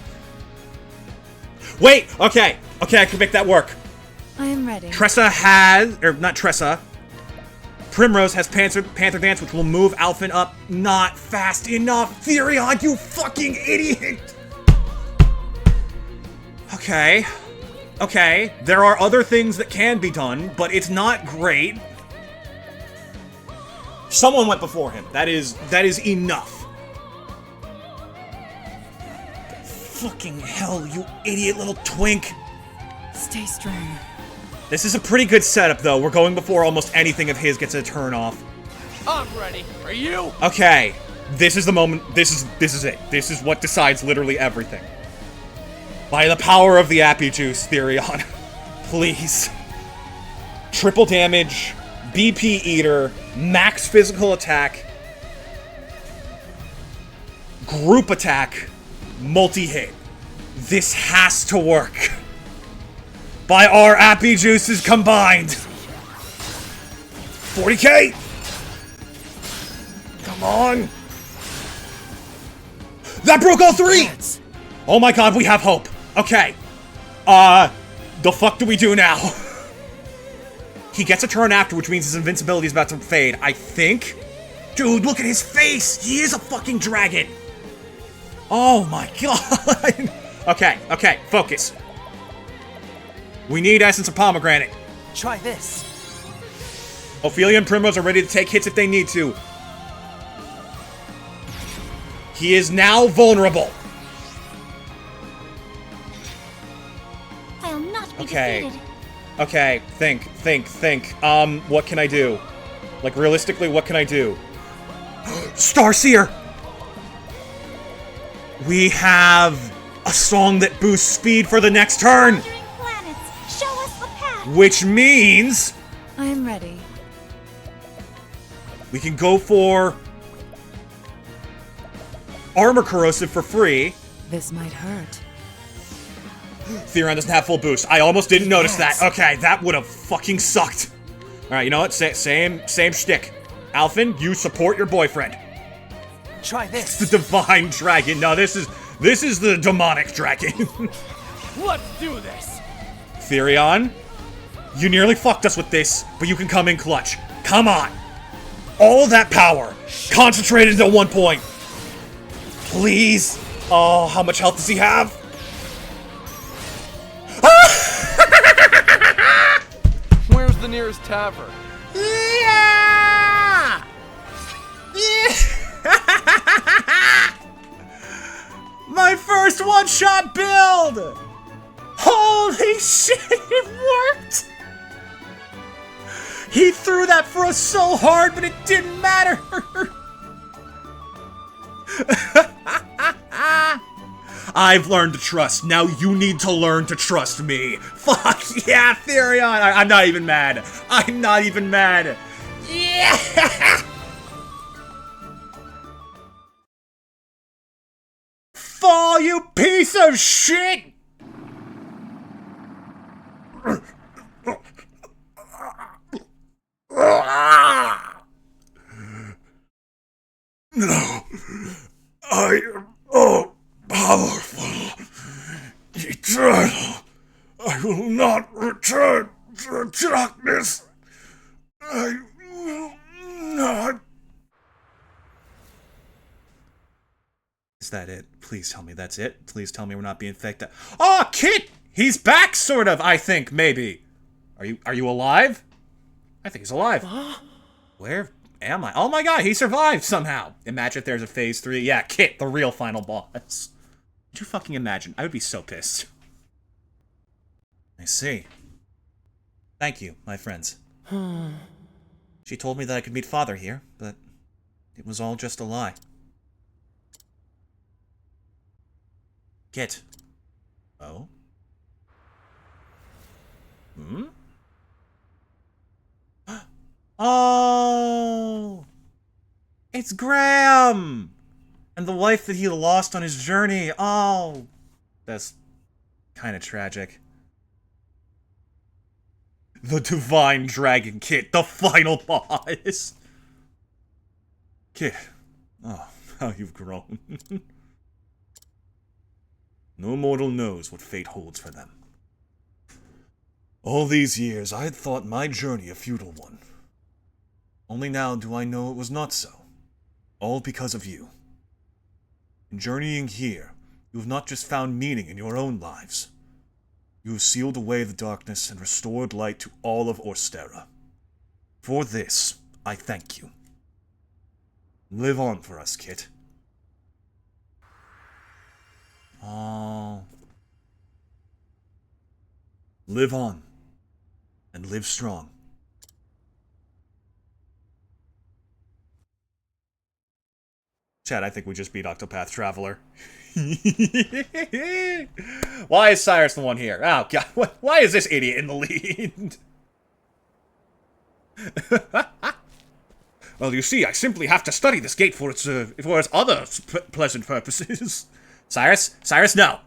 Wait, okay, I can make that work. I am ready. Tressa has, or not Tressa, Primrose has Panther Dance, which will move Alphen up not fast enough. Therion, you fucking idiot! Okay. Okay, there are other things that can be done, but it's not great. Someone went before him. That is enough. Fucking hell, you idiot little twink. Stay strong. This is a pretty good setup, though. We're going before almost anything of his gets a turn off. I'm ready. Are you? Okay, this is the moment. This is it. This is what decides literally everything. By the power of the Appy Juice, Therion. Please. Triple damage, BP Eater, max physical attack, group attack, multi-hit. This has to work. By our Appy Juices combined. 40k! Come on! That broke all three! Oh my god, we have hope. Okay. The fuck do we do now? He gets a turn after, which means his invincibility is about to fade, I think. Dude, look at his face! He is a fucking dragon! Oh my god! Okay, focus. We need Essence of Pomegranate. Try this. Ophelia and Primrose are ready to take hits if they need to. He is now vulnerable. I'll not be Okay. defeated. Okay, think. What can I do? Like, realistically, what can I do? Starseer! We have a song that boosts speed for the next turn! Wandering planets, show us the path. Which means I am ready. we can go for Armor Corrosive for free. This might hurt. Therion doesn't have full boost. I almost didn't notice that. Okay, that would have fucking sucked. Alright, you know what? Same shtick. Alphen, you support your boyfriend. Try this. The Divine Dragon. No, this is the Demonic Dragon. Let's do this. Therion, you nearly fucked us with this, but you can come in clutch. Come on. All of that power, concentrated into one point. Please. Oh, how much health does he have? Where's the nearest tavern? Yeah! My first one-shot build! Holy shit, it worked! He threw that for us so hard, but it didn't matter! I've learned to trust. Now you need to learn to trust me. Fuck yeah, Therion! I'm not even mad. I'm not even mad. Yeah! Fall, you piece of shit! No, I am all powerful, eternal. I will not return to the darkness. I will not. Is that it? Please tell me that's it. Please tell me we're not being faked out. Oh, Kit! He's back, sort of, I think, maybe. Are you alive? I think he's alive. Where am I? Oh my god, he survived somehow. Imagine if there's a phase 3. Yeah, Kit, the real final boss. Could you fucking imagine? I would be so pissed. I see. Thank you, my friends. She told me that I could meet Father here, but it was all just a lie. Kit. Oh? Hmm? Oh! It's Graham! And the wife that he lost on his journey. Oh! That's kind of tragic. The Divine Dragon Kit, the final boss! Kid, oh, how you've grown. No mortal knows what fate holds for them. All these years, I had thought my journey a futile one. Only now do I know it was not so. All because of you. In journeying here, you have not just found meaning in your own lives. You have sealed away the darkness and restored light to all of Orstera. For this, I thank you. Live on for us, Kit. Oh. Live on. And live strong. Chad, I think we just beat Octopath Traveler. Why is Cyrus the one here? Oh, God. Why is this idiot in the lead? Well, you see, I simply have to study this gate for its other pleasant purposes. Cyrus, no.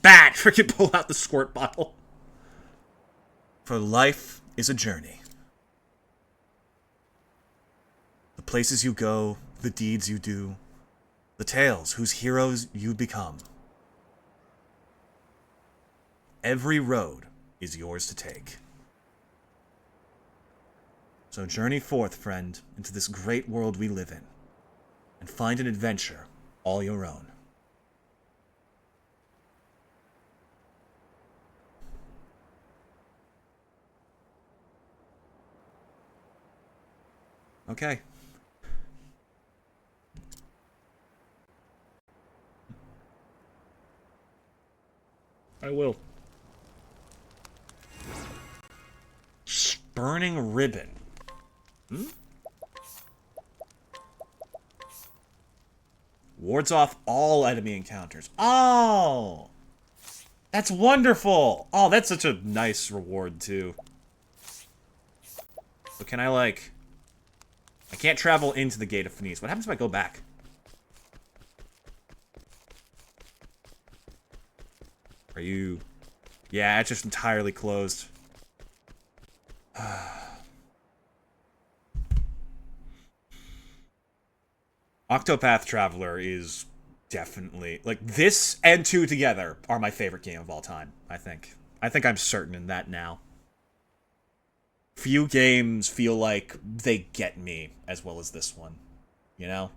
Bad. Freaking pull out the squirt bottle. For life is a journey. The places you go, the deeds you do, the tales whose heroes you become. Every road is yours to take. So journey forth, friend, into this great world we live in, and find an adventure all your own. Okay. I will. Burning ribbon. Hmm? Wards off all enemy encounters. Oh! That's wonderful! Oh, that's such a nice reward, too. So can I, like... I can't travel into the Gate of Finis. What happens if I go back? Are you... Yeah, it's just entirely closed. Octopath Traveler is definitely... Like, this and 2 together are my favorite game of all time, I think. I think I'm certain in that now. Few games feel like they get me as well as this one, you know?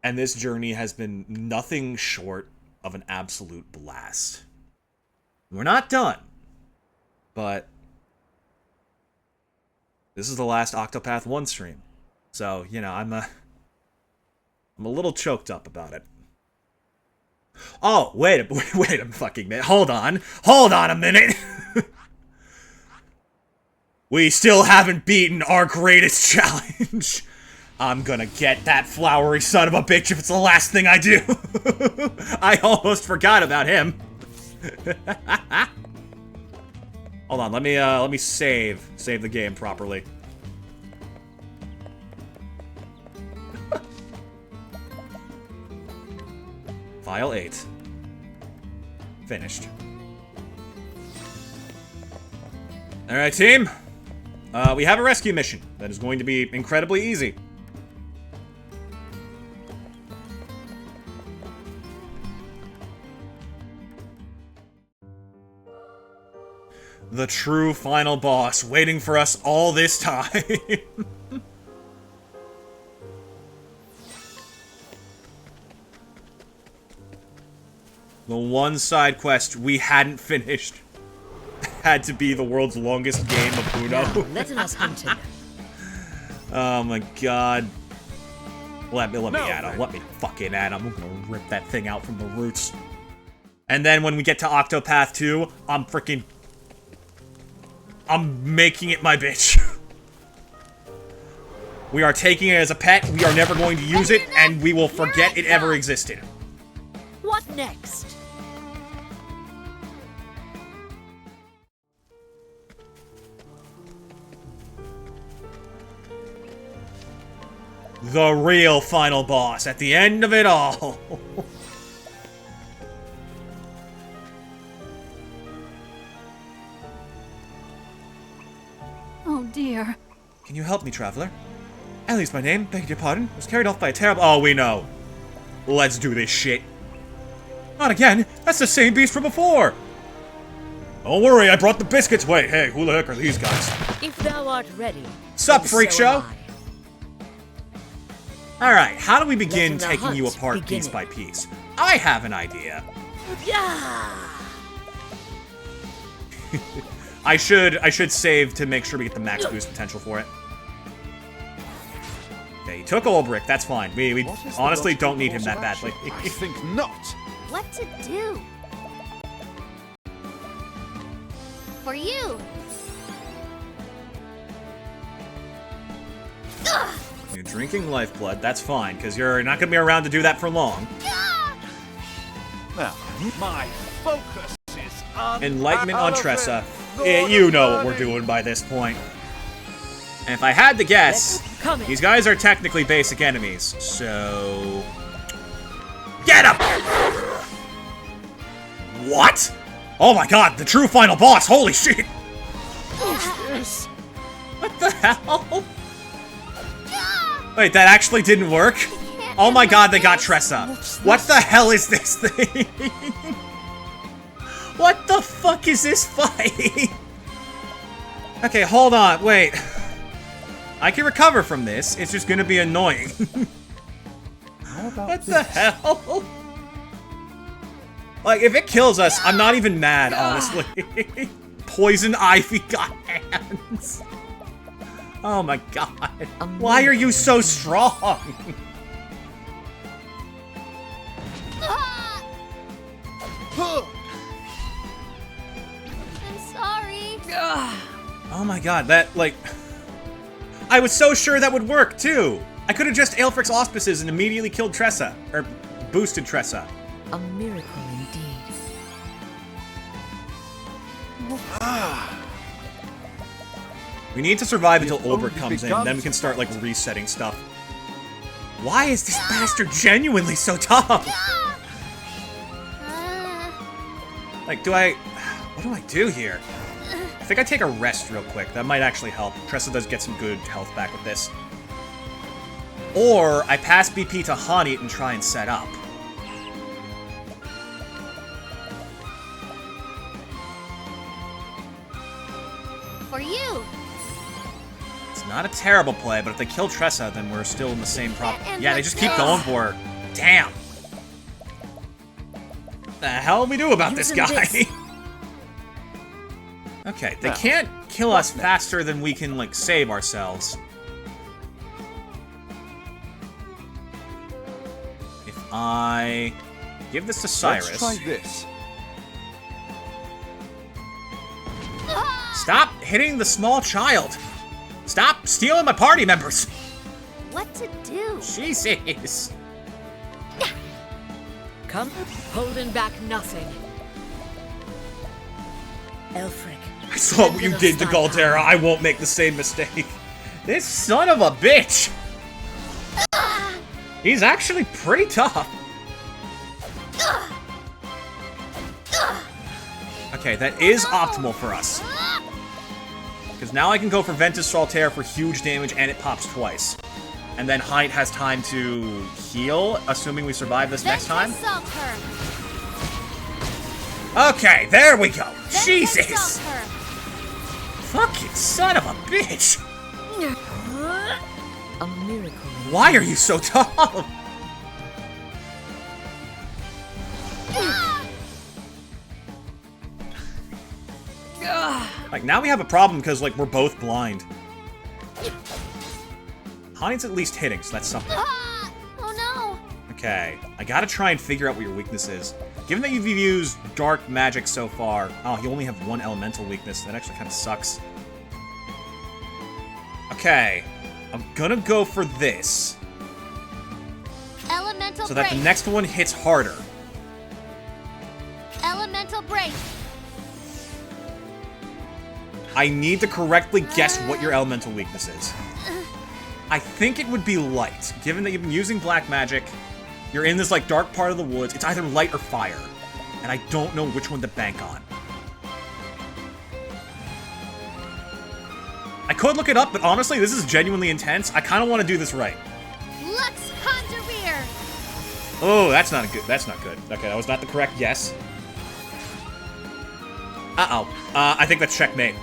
And this journey has been nothing short of an absolute blast. We're not done, but this is the last Octopath 1 stream. So, you know, I'm a little choked up about it. Oh, wait a fucking minute. Hold on a minute. We still haven't beaten our greatest challenge. I'm gonna get that flowery son of a bitch if it's the last thing I do. I almost forgot about him. Hold on, let me save the game properly. File 8. Finished. Alright, team. We have a rescue mission that is going to be incredibly easy. The true final boss waiting for us all this time. The one side quest we hadn't finished had to be the world's longest game of Uno. Let us continue. Oh my god. Let me at him. Let me fucking at him. I'm gonna rip that thing out from the roots. And then when we get to Octopath 2, I'm making it my bitch. We are taking it as a pet, we are never going to use it, and we will forget it ever existed. What next? The real final boss at the end of it all. Oh dear. Can you help me, traveler? Ellie's my name, beg your pardon. Was carried off by a terrible— Oh, we know. Let's do this shit. Not again! That's the same beast from before! Don't worry, I brought the biscuits. Wait, hey, who the heck are these guys? If thou art ready. Sup, then freak so show? am I. Alright, how do we begin Letting the taking you hunt apart begin. piece by piece? I have an idea. Yeah. I should save to make sure we get the max boost potential for it. Okay, he took Ulbrich, that's fine. We What is the honestly logical don't need him course that of badly. action? I think not. What to do? For you. Ugh. You're drinking lifeblood, that's fine, because you're not going to be around to do that for long. Ah! Now, my focus is on Enlightenment on Tressa. Lord You of know what we're Burning. doing by this point. And if I had to guess, Come in. these guys are technically basic enemies, so... Get him! What? Oh my god, the true final boss, holy shit! Yes. What the hell? Ah! Wait, that actually didn't work? Can't Oh my end god, like they got this. Tressa. What's What the hell is this thing? What the fuck is this fight? Okay, hold on, wait. I can recover from this, it's just gonna be annoying. How about What the this? hell? Like, if it kills us, I'm not even mad, honestly. Poison Ivy got hands. Oh my god. Why are you so strong? Ah! Huh. I'm sorry. Oh my god, that, like... I was so sure that would work, too! I could've just Aelfric's Auspices and immediately killed Tressa. Or boosted Tressa. A miracle indeed. We need to survive until We've Ulbrich only comes in, begun then we can to start, like, resetting stuff. Why is this bastard genuinely so tough? Ah! Like, what do I do here? I think I take a rest real quick. That might actually help. Tressa does get some good health back with this. Or I pass BP to Hanit and try and set up. For you. It's not a terrible play, but if they kill Tressa, then we're still in the same problem. And Yeah, they let's just keep go. going for her. Damn. The hell we do about this Using guy? this. Okay, they Now, can't kill us faster than we can, like, save ourselves. If I give this to Cyrus... Let's try this. Ah! Stop hitting the small child! Stop stealing my party members! What to do? Jesus! Come, holding back nothing. Elfric. I saw what you did to Galdera. I won't make the same mistake. This son of a bitch! He's actually pretty tough. Okay, that is optimal for us. Because now I can go for Ventus Saltaire for huge damage and it pops twice. And then Height has time to heal, assuming we survive this next time. Assault her. Okay, there we go. Then Jesus! assault her. Fucking son of a bitch! A miracle. Why are you so tough? Like, now we have a problem because, like, we're both blind. Hanit's at least hitting, so that's something. Ah! Oh no. Okay, I gotta try and figure out what your weakness is. Given that you've used dark magic so far... Oh, you only have one elemental weakness. That actually kind of sucks. Okay, I'm gonna go for this. Elemental So break. that the next one hits harder. Elemental break. I need to correctly guess what your elemental weakness is. I think it would be light. Given that you've been using black magic, you're in this, like, dark part of the woods. It's either light or fire. And I don't know which one to bank on. I could look it up, but honestly, this is genuinely intense. I kind of want to do this right. Lux Conjureer! Oh, that's not good. That's not good. Okay, that was not the correct yes. Uh-oh. I think that's checkmate.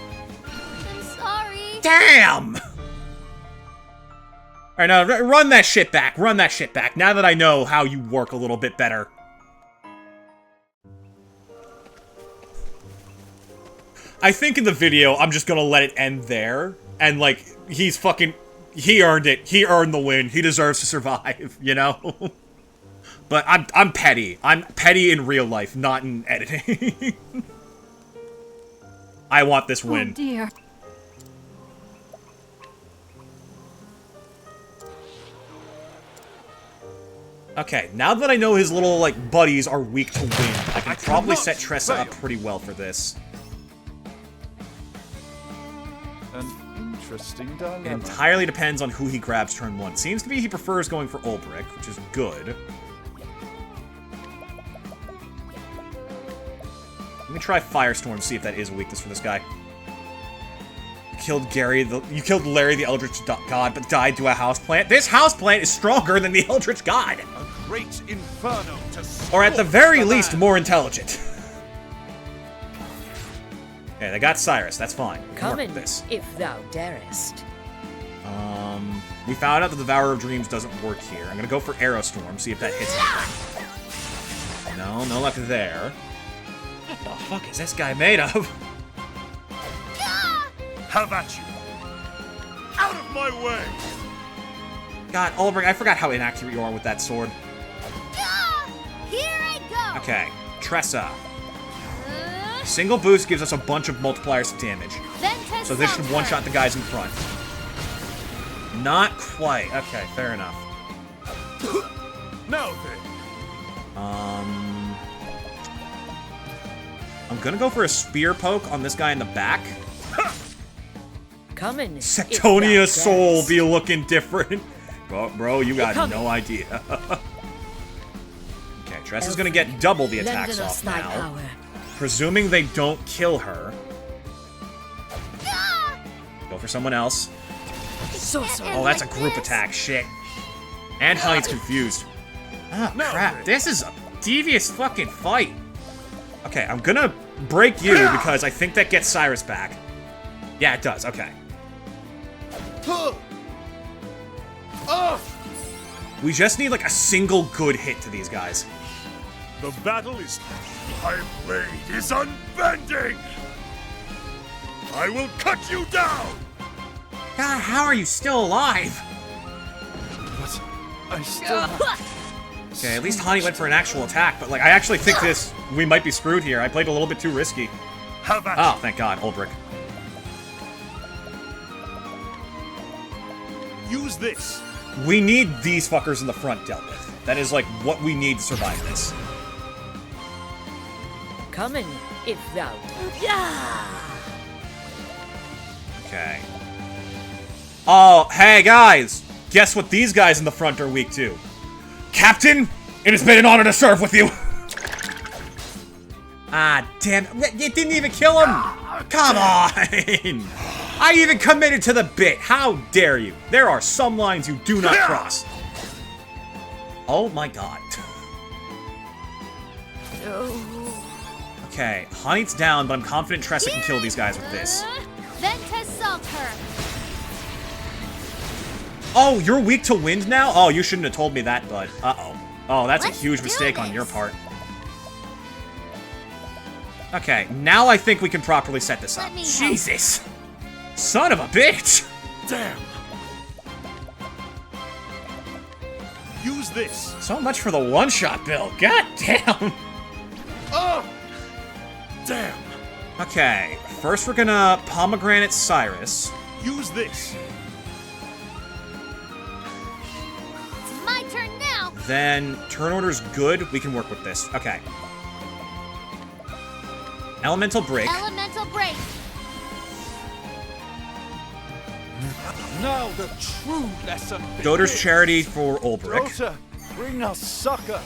I'm sorry. Damn! Alright, now run that shit back. Run that shit back. Now that I know how you work a little bit better. I think in the video, I'm just gonna let it end there. And, like, he's fucking... He earned it. He earned the win. He deserves to survive, you know? But I'm petty. I'm petty in real life, not in editing. I want this win. Oh dear. Okay, now that I know his little, like, buddies are weak to win, I can probably set Tressa up pretty well for this. An interesting It dilemma. entirely depends on who he grabs turn 1. Seems to be he prefers going for Ulbrich, which is good. Let me try Firestorm, see if that is a weakness for this guy. You killed Larry the Eldritch God, but died to a houseplant. This houseplant is stronger than the Eldritch God! A great inferno to Or at the very scorch least, land. more intelligent. Okay, they got Cyrus, that's fine. We can Come work in, with this. if thou darest. We found out that the Devourer of Dreams doesn't work here. I'm gonna go for Aerostorm, see if that hits anything. No, no luck there. What the fuck is this guy made of? Have at you! Out of my way! God, Ulbrich, I forgot how inaccurate you are with that sword. Here I go! Okay, Tressa. Single boost gives us a bunch of multipliers of damage. So this should one-shot the guys in front. Not quite. Okay, fair enough. Now then! I'm gonna go for a spear poke on this guy in the back. Come in. Sectonia Soul be looking different. Bro, you got no idea. Okay, Tressa's gonna get double the attacks off now. Presuming they don't kill her. Go for someone else. Oh, that's a group attack. Shit. And Honey's confused. Oh, crap. This is a devious fucking fight. Okay, I'm gonna break you because I think that gets Cyrus back. Yeah, it does. Okay. We just need, like, a single good hit to these guys. The battle is... My blade is unbending! I will cut you down! God, how are you still alive? What? I still... Okay, at least Honey went for an actual attack, but, like, I actually think we might be screwed here. I played a little bit too risky. How about Oh, thank God, Ulbrich. use this? We need these fuckers in the front dealt with. That is, like, what we need to survive this. Come in, if thou. Okay. Oh, hey, guys! Guess what these guys in the front are weak to? Captain, it has been an honor to serve with you! Ah, damn. It didn't even kill him! Come on! I even committed to the bit! How dare you! There are some lines you do not cross. Oh my god. Okay, Honey's down, but I'm confident Tressa can kill these guys with this. Then assault her. Oh, you're weak to wind now? Oh, you shouldn't have told me that, bud. Uh-oh. Oh, that's Let's a huge do mistake on this. your part. Okay, now I think we can properly set this up. Let me help. Jesus! Son of a bitch! Damn! Use this! So much for the one-shot, Bill. God damn! Oh! Damn! Okay, first we're gonna Pomegranate Cyrus. Use this! It's my turn now. Then, turn order's good. We can work with this. Okay. Elemental Break. Elemental break. Now the true lesson Doter's begins. Charity for Ulbrich. Dota, bring us succor!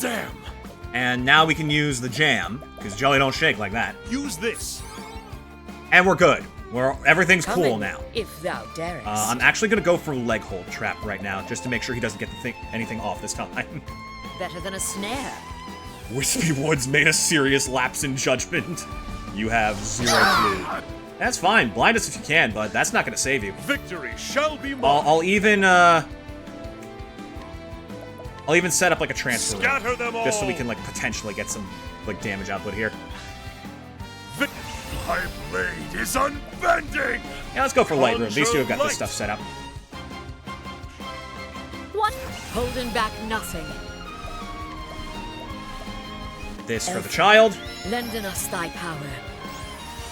Damn! And now we can use the Jam, because Jelly don't shake like that. Use this! And we're good. Everything's cool Coming, now. if thou darest. I'm actually gonna go for leg hold trap right now, just to make sure he doesn't get anything off this time. Better than a snare. Wispy Woods made a serious lapse in judgment. You have 0 clue. That's fine. Blind us if you can, but that's not gonna save you. Victory shall be mine. I'll even set up like a transfer room, Scatter them all. just so we can like potentially get some like damage output here. My blade is unbending. Yeah, let's go for light room. These two have got Conjure this stuff set up. What? Holding back nothing. This for the child. Lending us thy power.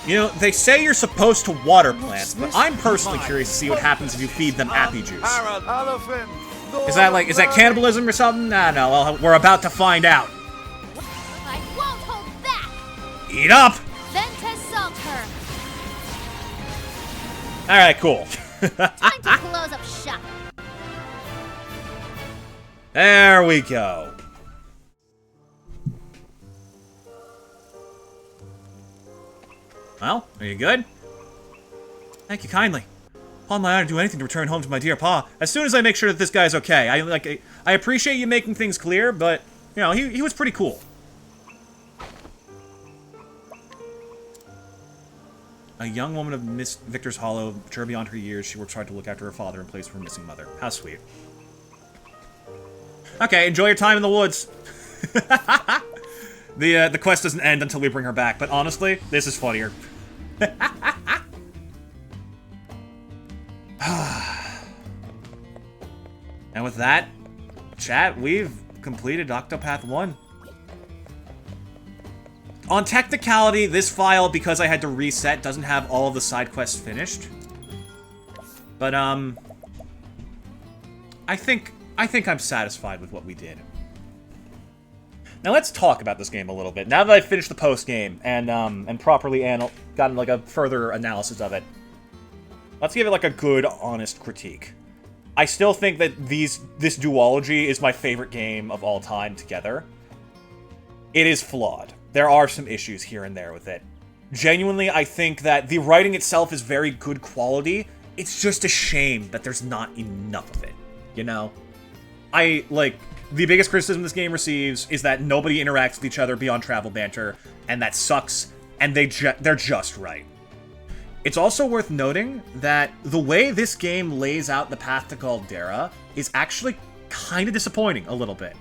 You know, they say you're supposed to water plants, but I'm personally curious to see what happens if you feed them appy juice. Is that cannibalism or something? I don't know. Well, we're about to find out. I won't hold back! Eat up! Then assault her! Alright, cool. Time to close up shop! There we go. Well, are you good? Thank you kindly. Upon my honor to do anything to return home to my dear Pa, as soon as I make sure that this guy's okay. I appreciate you making things clear, but, you know, he was pretty cool. A young woman of Miss Victor's Hollow, mature beyond her years, she works hard to look after her father in place of her missing mother. How sweet. Okay, enjoy your time in the woods. The quest doesn't end until we bring her back, but honestly, this is funnier. And with that, chat, we've completed Octopath 1. On technicality, this file, because I had to reset, doesn't have all of the side quests finished. But, I think I'm satisfied with what we did. Now let's talk about this game a little bit. Now that I've finished the post-game and properly gotten like a further analysis of it, let's give it like a good, honest critique. I still think that this duology is my favorite game of all time together. It is flawed. There are some issues here and there with it. Genuinely, I think that the writing itself is very good quality. It's just a shame that there's not enough of it, you know? The biggest criticism this game receives is that nobody interacts with each other beyond travel banter, and that sucks, and they're just right. It's also worth noting that the way this game lays out the path to Caldera is actually kind of disappointing a little bit.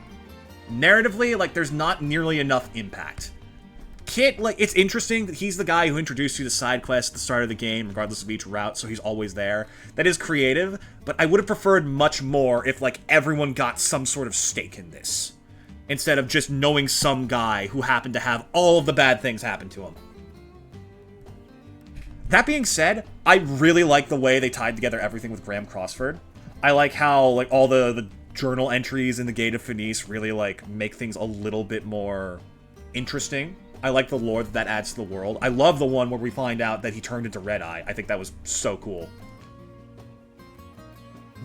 Narratively, there's not nearly enough impact. Kit, it's interesting that he's the guy who introduced you to side quests at the start of the game, regardless of each route, so he's always there. That is creative, but I would have preferred much more if, everyone got some sort of stake in this, instead of just knowing some guy who happened to have all of the bad things happen to him. That being said, I really like the way they tied together everything with Graham Crossford. I like how, all the journal entries in the Gate of Finis really, make things a little bit more interesting. I like the lore that adds to the world. I love the one where we find out that he turned into Red Eye. I think that was so cool.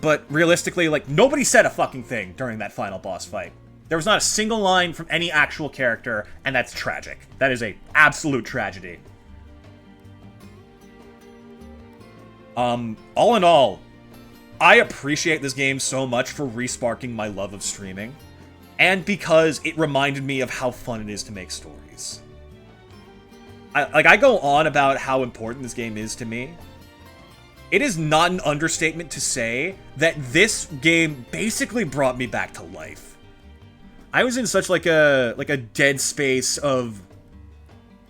But realistically, nobody said a fucking thing during that final boss fight. There was not a single line from any actual character, and that's tragic. That is a absolute tragedy. All in all, I appreciate this game so much for resparking my love of streaming, and because it reminded me of how fun it is to make stories. I go on about how important this game is to me. It is not an understatement to say that this game basically brought me back to life. I was in such a dead space of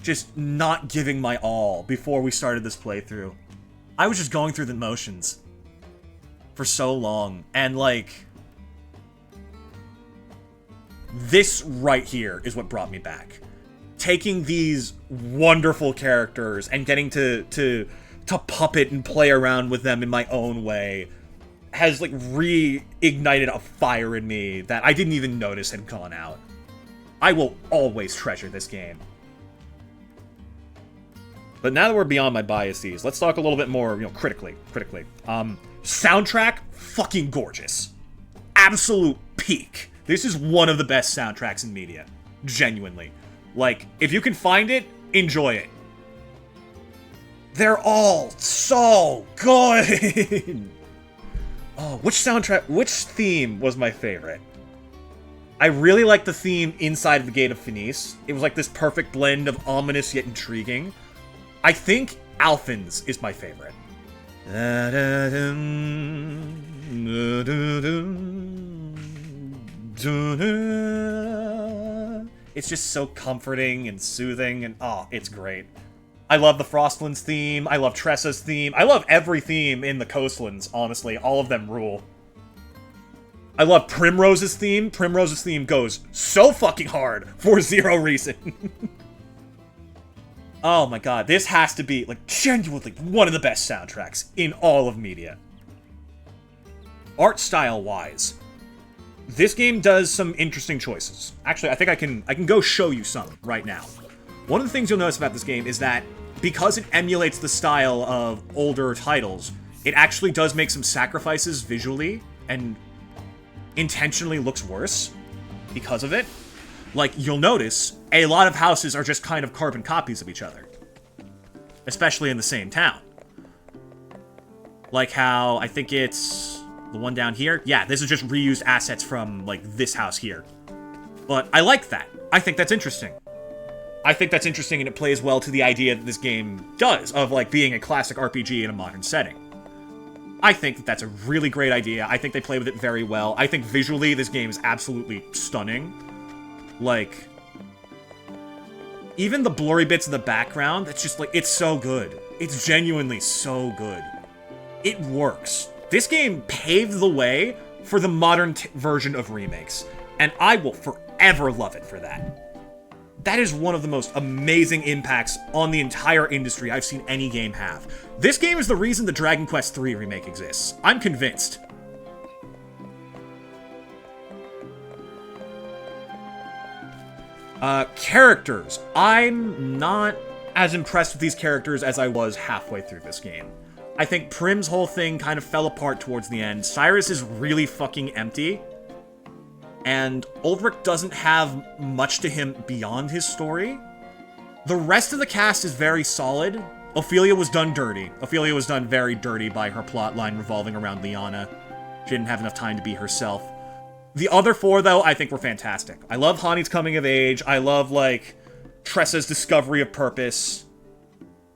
just not giving my all before we started this playthrough. I was just going through the motions for so long, and this right here is what brought me back. Taking these wonderful characters and getting to puppet and play around with them in my own way has reignited a fire in me that I didn't even notice had gone out. I will always treasure this game. But now that we're beyond my biases, let's talk a little bit more, critically. Soundtrack, fucking gorgeous. Absolute peak. This is one of the best soundtracks in media. Genuinely. If you can find it, enjoy it. They're all so good! Oh, which theme was my favorite? I really liked the theme inside the Gate of Finis. It was like this perfect blend of ominous yet intriguing. I think Alphen's is my favorite. It's just so comforting and soothing, and oh, it's great. I love the Frostlands theme, I love Tressa's theme, I love every theme in the Coastlands, honestly. All of them rule. I love Primrose's theme. Primrose's theme goes so fucking hard for zero reason. Oh my god, this has to be, like, genuinely one of the best soundtracks in all of media. Art style-wise, this game does some interesting choices. Actually, I think I can go show you some right now. One of the things you'll notice about this game is that because it emulates the style of older titles, it actually does make some sacrifices visually and intentionally looks worse because of it. Like, you'll notice a lot of houses are just kind of carbon copies of each other, especially in the same town. Like how, I think it's the one down here. Yeah, this is just reused assets from, like, this house here. But I like that. I think that's interesting. I think that's interesting, and it plays well to the idea that this game does, of, like, being a classic RPG in a modern setting. I think that that's a really great idea. I think they play with it very well. I think visually, this game is absolutely stunning. Like, even the blurry bits in the background, it's just, like, it's so good. It's genuinely so good. It works. This game paved the way for the modern version of remakes, and I will forever love it for that. That is one of the most amazing impacts on the entire industry I've seen any game have. This game is the reason the Dragon Quest III remake exists. I'm convinced. Characters. I'm not as impressed with these characters as I was halfway through this game. I think Prim's whole thing kind of fell apart towards the end. Cyrus is really fucking empty. And Ulrich doesn't have much to him beyond his story. The rest of the cast is very solid. Ophelia was done dirty. Ophelia was done very dirty by her plotline revolving around Liana. She didn't have enough time to be herself. The other four, though, I think were fantastic. I love Hani's coming of age. I love, like, Tressa's discovery of purpose.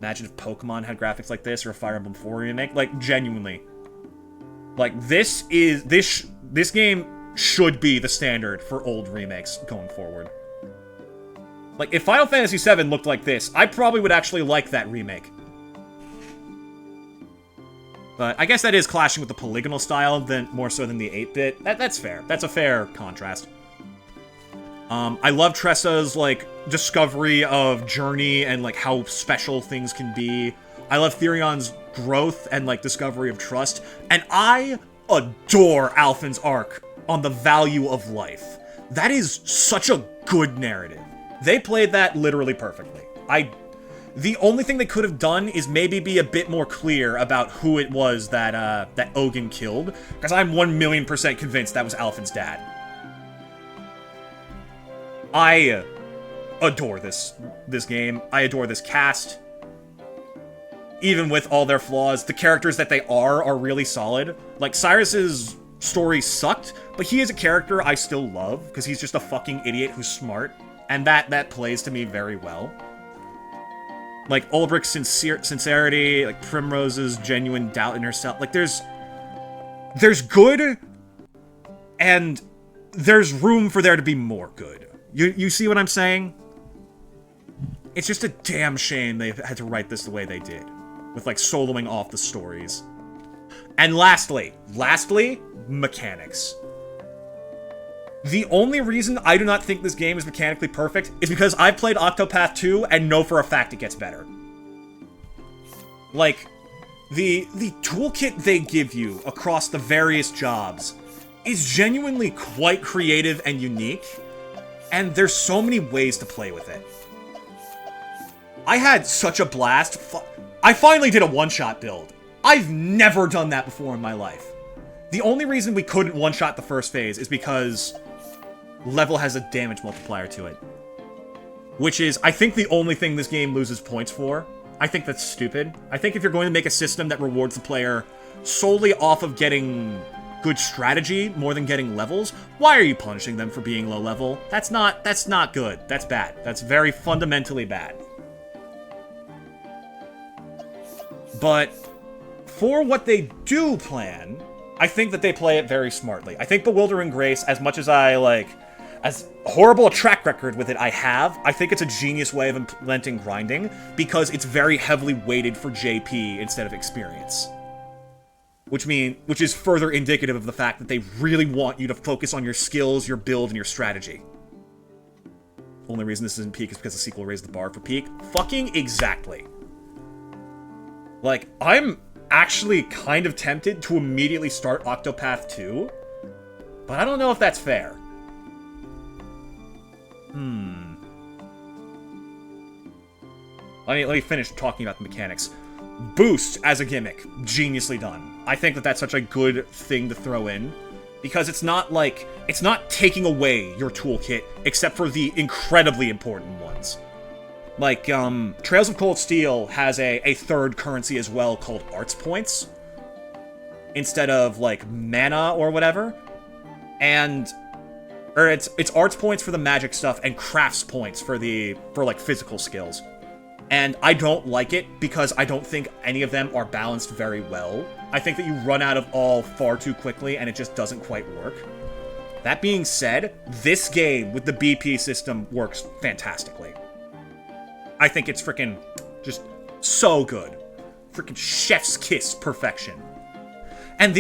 Imagine if Pokemon had graphics like this, or a Fire Emblem 4 remake. Like, genuinely. Like, this game should be the standard for old remakes going forward. Like, if Final Fantasy VII looked like this, I probably would actually like that remake. But I guess that is clashing with the polygonal style more so than the 8-bit. That's fair. That's a fair contrast. I love Tressa's, like, discovery of journey and, like, how special things can be. I love Therion's growth and, like, discovery of trust. And I adore Alphen's arc on the value of life. That is such a good narrative. They played that literally perfectly. The only thing they could have done is maybe be a bit more clear about who it was that Ogun killed, because I'm 1,000,000% convinced that was Alphen's dad. I adore this game. I adore this cast. Even with all their flaws, the characters that they are really solid. Like, Cyrus's story sucked, but he is a character I still love, because he's just a fucking idiot who's smart, and that plays to me very well. Like, Ulbrich's sincerity, like, Primrose's genuine doubt in herself. Like, there's good, and there's room for there to be more good. You see what I'm saying? It's just a damn shame they had to write this the way they did, with, like, soloing off the stories. And lastly, mechanics. The only reason I do not think this game is mechanically perfect is because I've played Octopath 2 and know for a fact it gets better. Like, the toolkit they give you across the various jobs is genuinely quite creative and unique, and there's so many ways to play with it. I had such a blast. I finally did a one-shot build. I've never done that before in my life. The only reason we couldn't one-shot the first phase is because level has a damage multiplier to it. Which is, I think, the only thing this game loses points for. I think that's stupid. I think if you're going to make a system that rewards the player solely off of getting good strategy more than getting levels, why are you punishing them for being low level? That's not good. That's bad. That's very fundamentally bad. But for what they do plan, I think that they play it very smartly. I think Bewildering Grace, as much as I like, as horrible a track record with it I have, I think it's a genius way of implementing grinding because it's very heavily weighted for JP instead of experience. Which is further indicative of the fact that they really want you to focus on your skills, your build, and your strategy. Only reason this isn't peak is because the sequel raised the bar for peak. Fucking exactly. Like, I'm actually kind of tempted to immediately start Octopath 2, but I don't know if that's fair. Let me finish talking about the mechanics. Boost as a gimmick, geniusly done. I think that that's such a good thing to throw in, because it's not taking away your toolkit, except for the incredibly important ones. Like, Trails of Cold Steel has a third currency as well called Arts Points, instead of, like, mana or whatever. Or it's Arts Points for the magic stuff and Crafts Points for like, physical skills. And I don't like it because I don't think any of them are balanced very well. I think that you run out of all far too quickly and it just doesn't quite work. That being said, this game with the BP system works fantastically. I think it's freaking just so good. Freaking chef's kiss perfection. And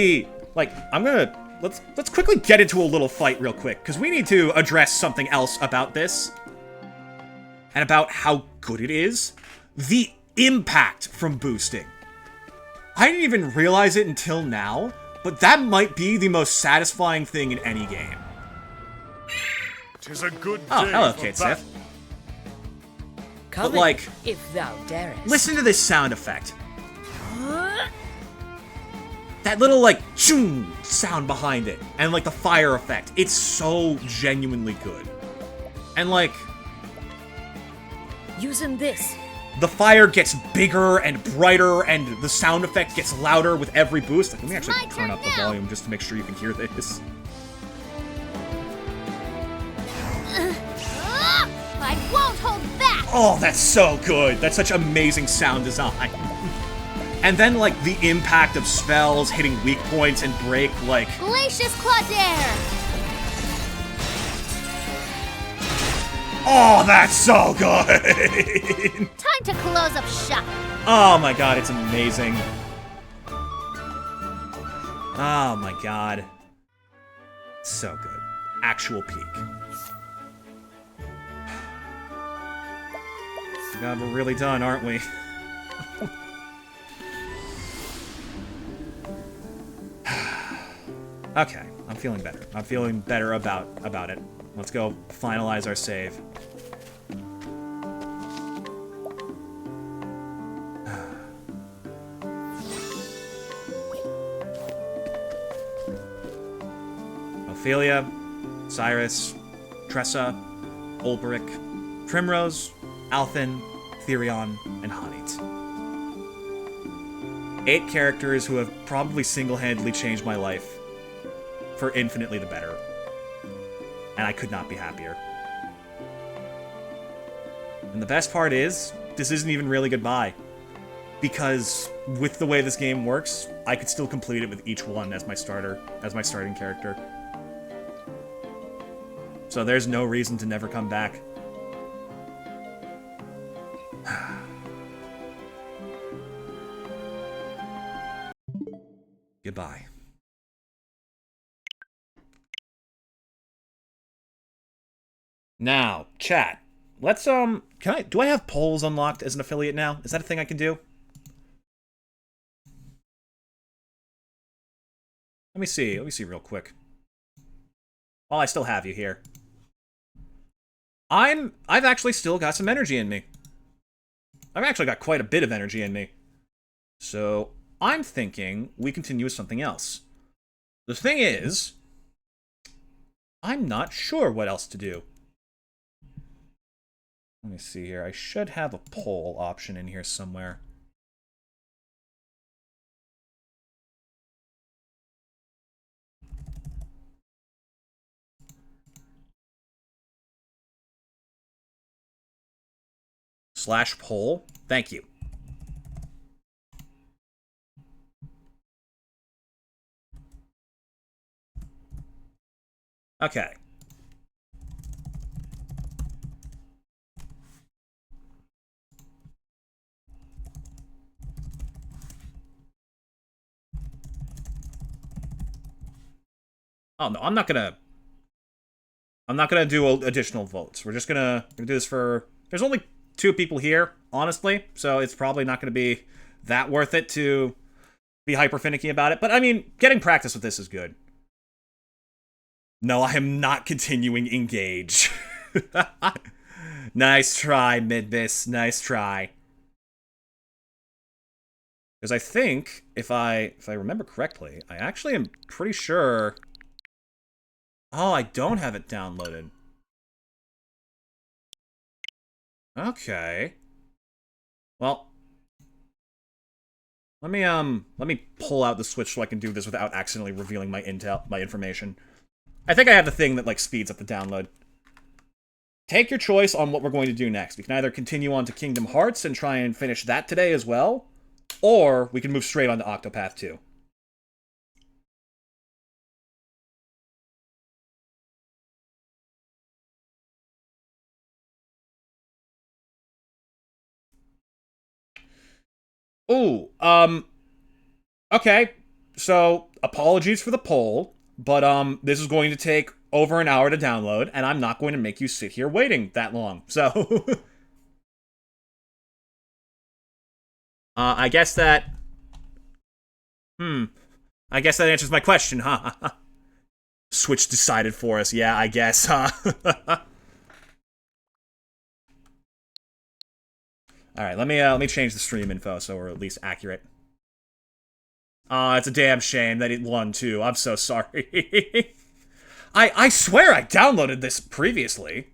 let's quickly get into a little fight real quick, because we need to address something else about this. And about how good it is. The impact from boosting. I didn't even realize it until now, but that might be the most satisfying thing in any game. 'Tis a good day. Oh, hello, for Kate battle. Sith. Come But, like, if thou darest. listen to this sound effect. That little, like, choom sound behind it. And, like, the fire effect. It's so genuinely good. And, like, Using this. the fire gets bigger and brighter, and the sound effect gets louder with every boost. Like, let me actually My turn turn up the now. volume just to make sure you can hear this. I won't hold back! Oh, that's so good. That's such amazing sound design. And then, like, the impact of spells hitting weak points and break, like... Glacius Claudaire! Oh, that's so good! Time to close up shop. Oh my god, it's amazing. Oh my god. So good. Actual peak. God, we're really done, aren't we? Okay, I'm feeling better. I'm feeling better about it. Let's go finalize our save. Ophelia, Cyrus, Tressa, Ulbric, Primrose, Alphen, Therion, and Hanit. 8 characters who have probably single-handedly changed my life for infinitely the better. And I could not be happier. And the best part is, this isn't even really goodbye. Because with the way this game works, I could still complete it with each one as my starting character. So there's no reason to never come back. Goodbye. Now, chat. Let's, do I have polls unlocked as an affiliate now? Is that a thing I can do? Let me see real quick. While I still have you here. I've actually still got some energy in me. I've actually got quite a bit of energy in me. So, I'm thinking we continue with something else. The thing is, I'm not sure what else to do. Let me see here. I should have a poll option in here somewhere. /poll. Thank you. Okay. Oh no, I'm not gonna do additional votes. We're just gonna do this for. There's only 2 people here, honestly, so it's probably not gonna be that worth it to be hyper finicky about it. But I mean, getting practice with this is good. No, I am not continuing engage. Nice try, Midbis. Nice try. Because I think, if I remember correctly, I actually am pretty sure... Oh, I don't have it downloaded. Okay. Well, let me pull out the Switch so I can do this without accidentally revealing my information. I think I have the thing that, like, speeds up the download. Take your choice on what we're going to do next. We can either continue on to Kingdom Hearts and try and finish that today as well, or we can move straight on to Octopath 2. Ooh, okay. So, apologies for the poll, but, this is going to take over an hour to download, and I'm not going to make you sit here waiting that long, so... I guess that... I guess that answers my question, huh? Switch decided for us, yeah, I guess, huh? Alright, let me change the stream info so we're at least accurate. It's a damn shame that it won, too. I'm so sorry. I swear I downloaded this previously.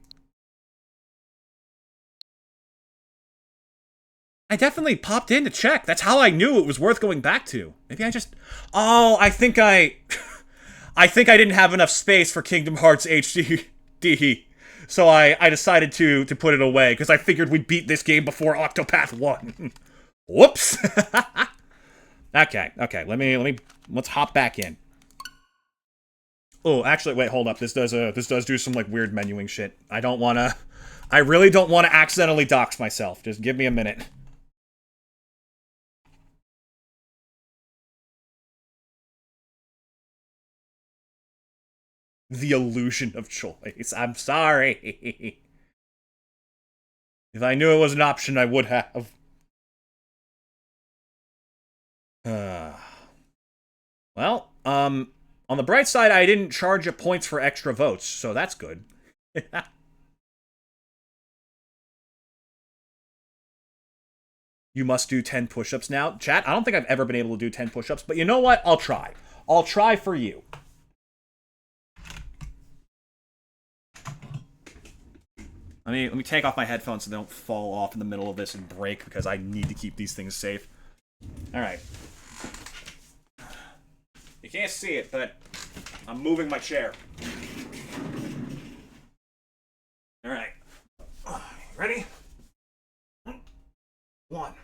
I definitely popped in to check. That's how I knew it was worth going back to. Maybe I just... Oh, I think I didn't have enough space for Kingdom Hearts HD. So I decided to put it away, because I figured we'd beat this game before Octopath 1. Whoops! Okay, let's hop back in. Oh, actually, wait, hold up. This does do some, like, weird menuing shit. I really don't want to accidentally dox myself. Just give me a minute. The illusion of choice. I'm sorry. If I knew it was an option, I would have. Well, on the bright side, I didn't charge you points for extra votes, so that's good. You must do 10 push-ups now. Chat, I don't think I've ever been able to do 10 push-ups, but you know what? I'll try. I'll try for you. Let me take off my headphones so they don't fall off in the middle of this and break, because I need to keep these things safe. Alright. You can't see it, but I'm moving my chair. Alright. Ready? 1,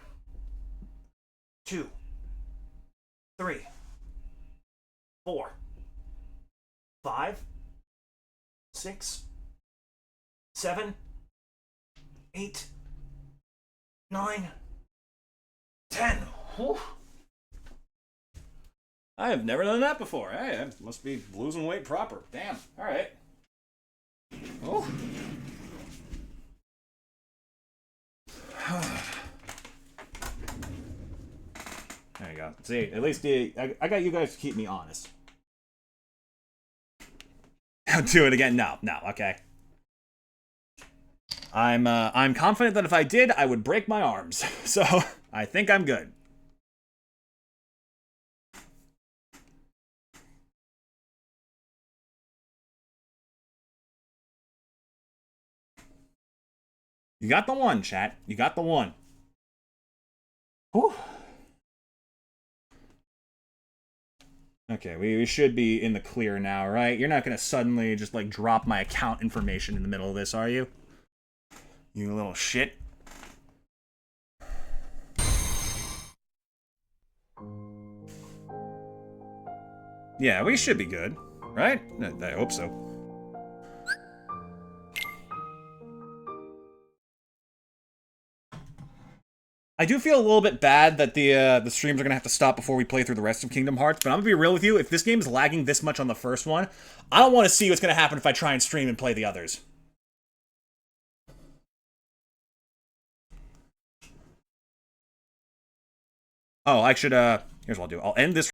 2, 3, 4, 5, 6, 7, 8, 9, 10. Whew. I have never done that before. Hey, I must be losing weight proper. Damn. Alright. Oh. There you go. See, at least I got you guys to keep me honest. I'll do it again. No, okay. I'm confident that if I did, I would break my arms. So, I think I'm good. You got the one, chat. You got the one. Whew. Okay, we should be in the clear now, right? You're not gonna suddenly just, like, drop my account information in the middle of this, are you? You little shit. Yeah, we should be good, right? I hope so. I do feel a little bit bad that the streams are gonna have to stop before we play through the rest of Kingdom Hearts, but I'm gonna be real with you. If this game is lagging this much on the first one, I don't want to see what's gonna happen if I try and stream and play the others. Oh, I should, here's what I'll do. I'll end this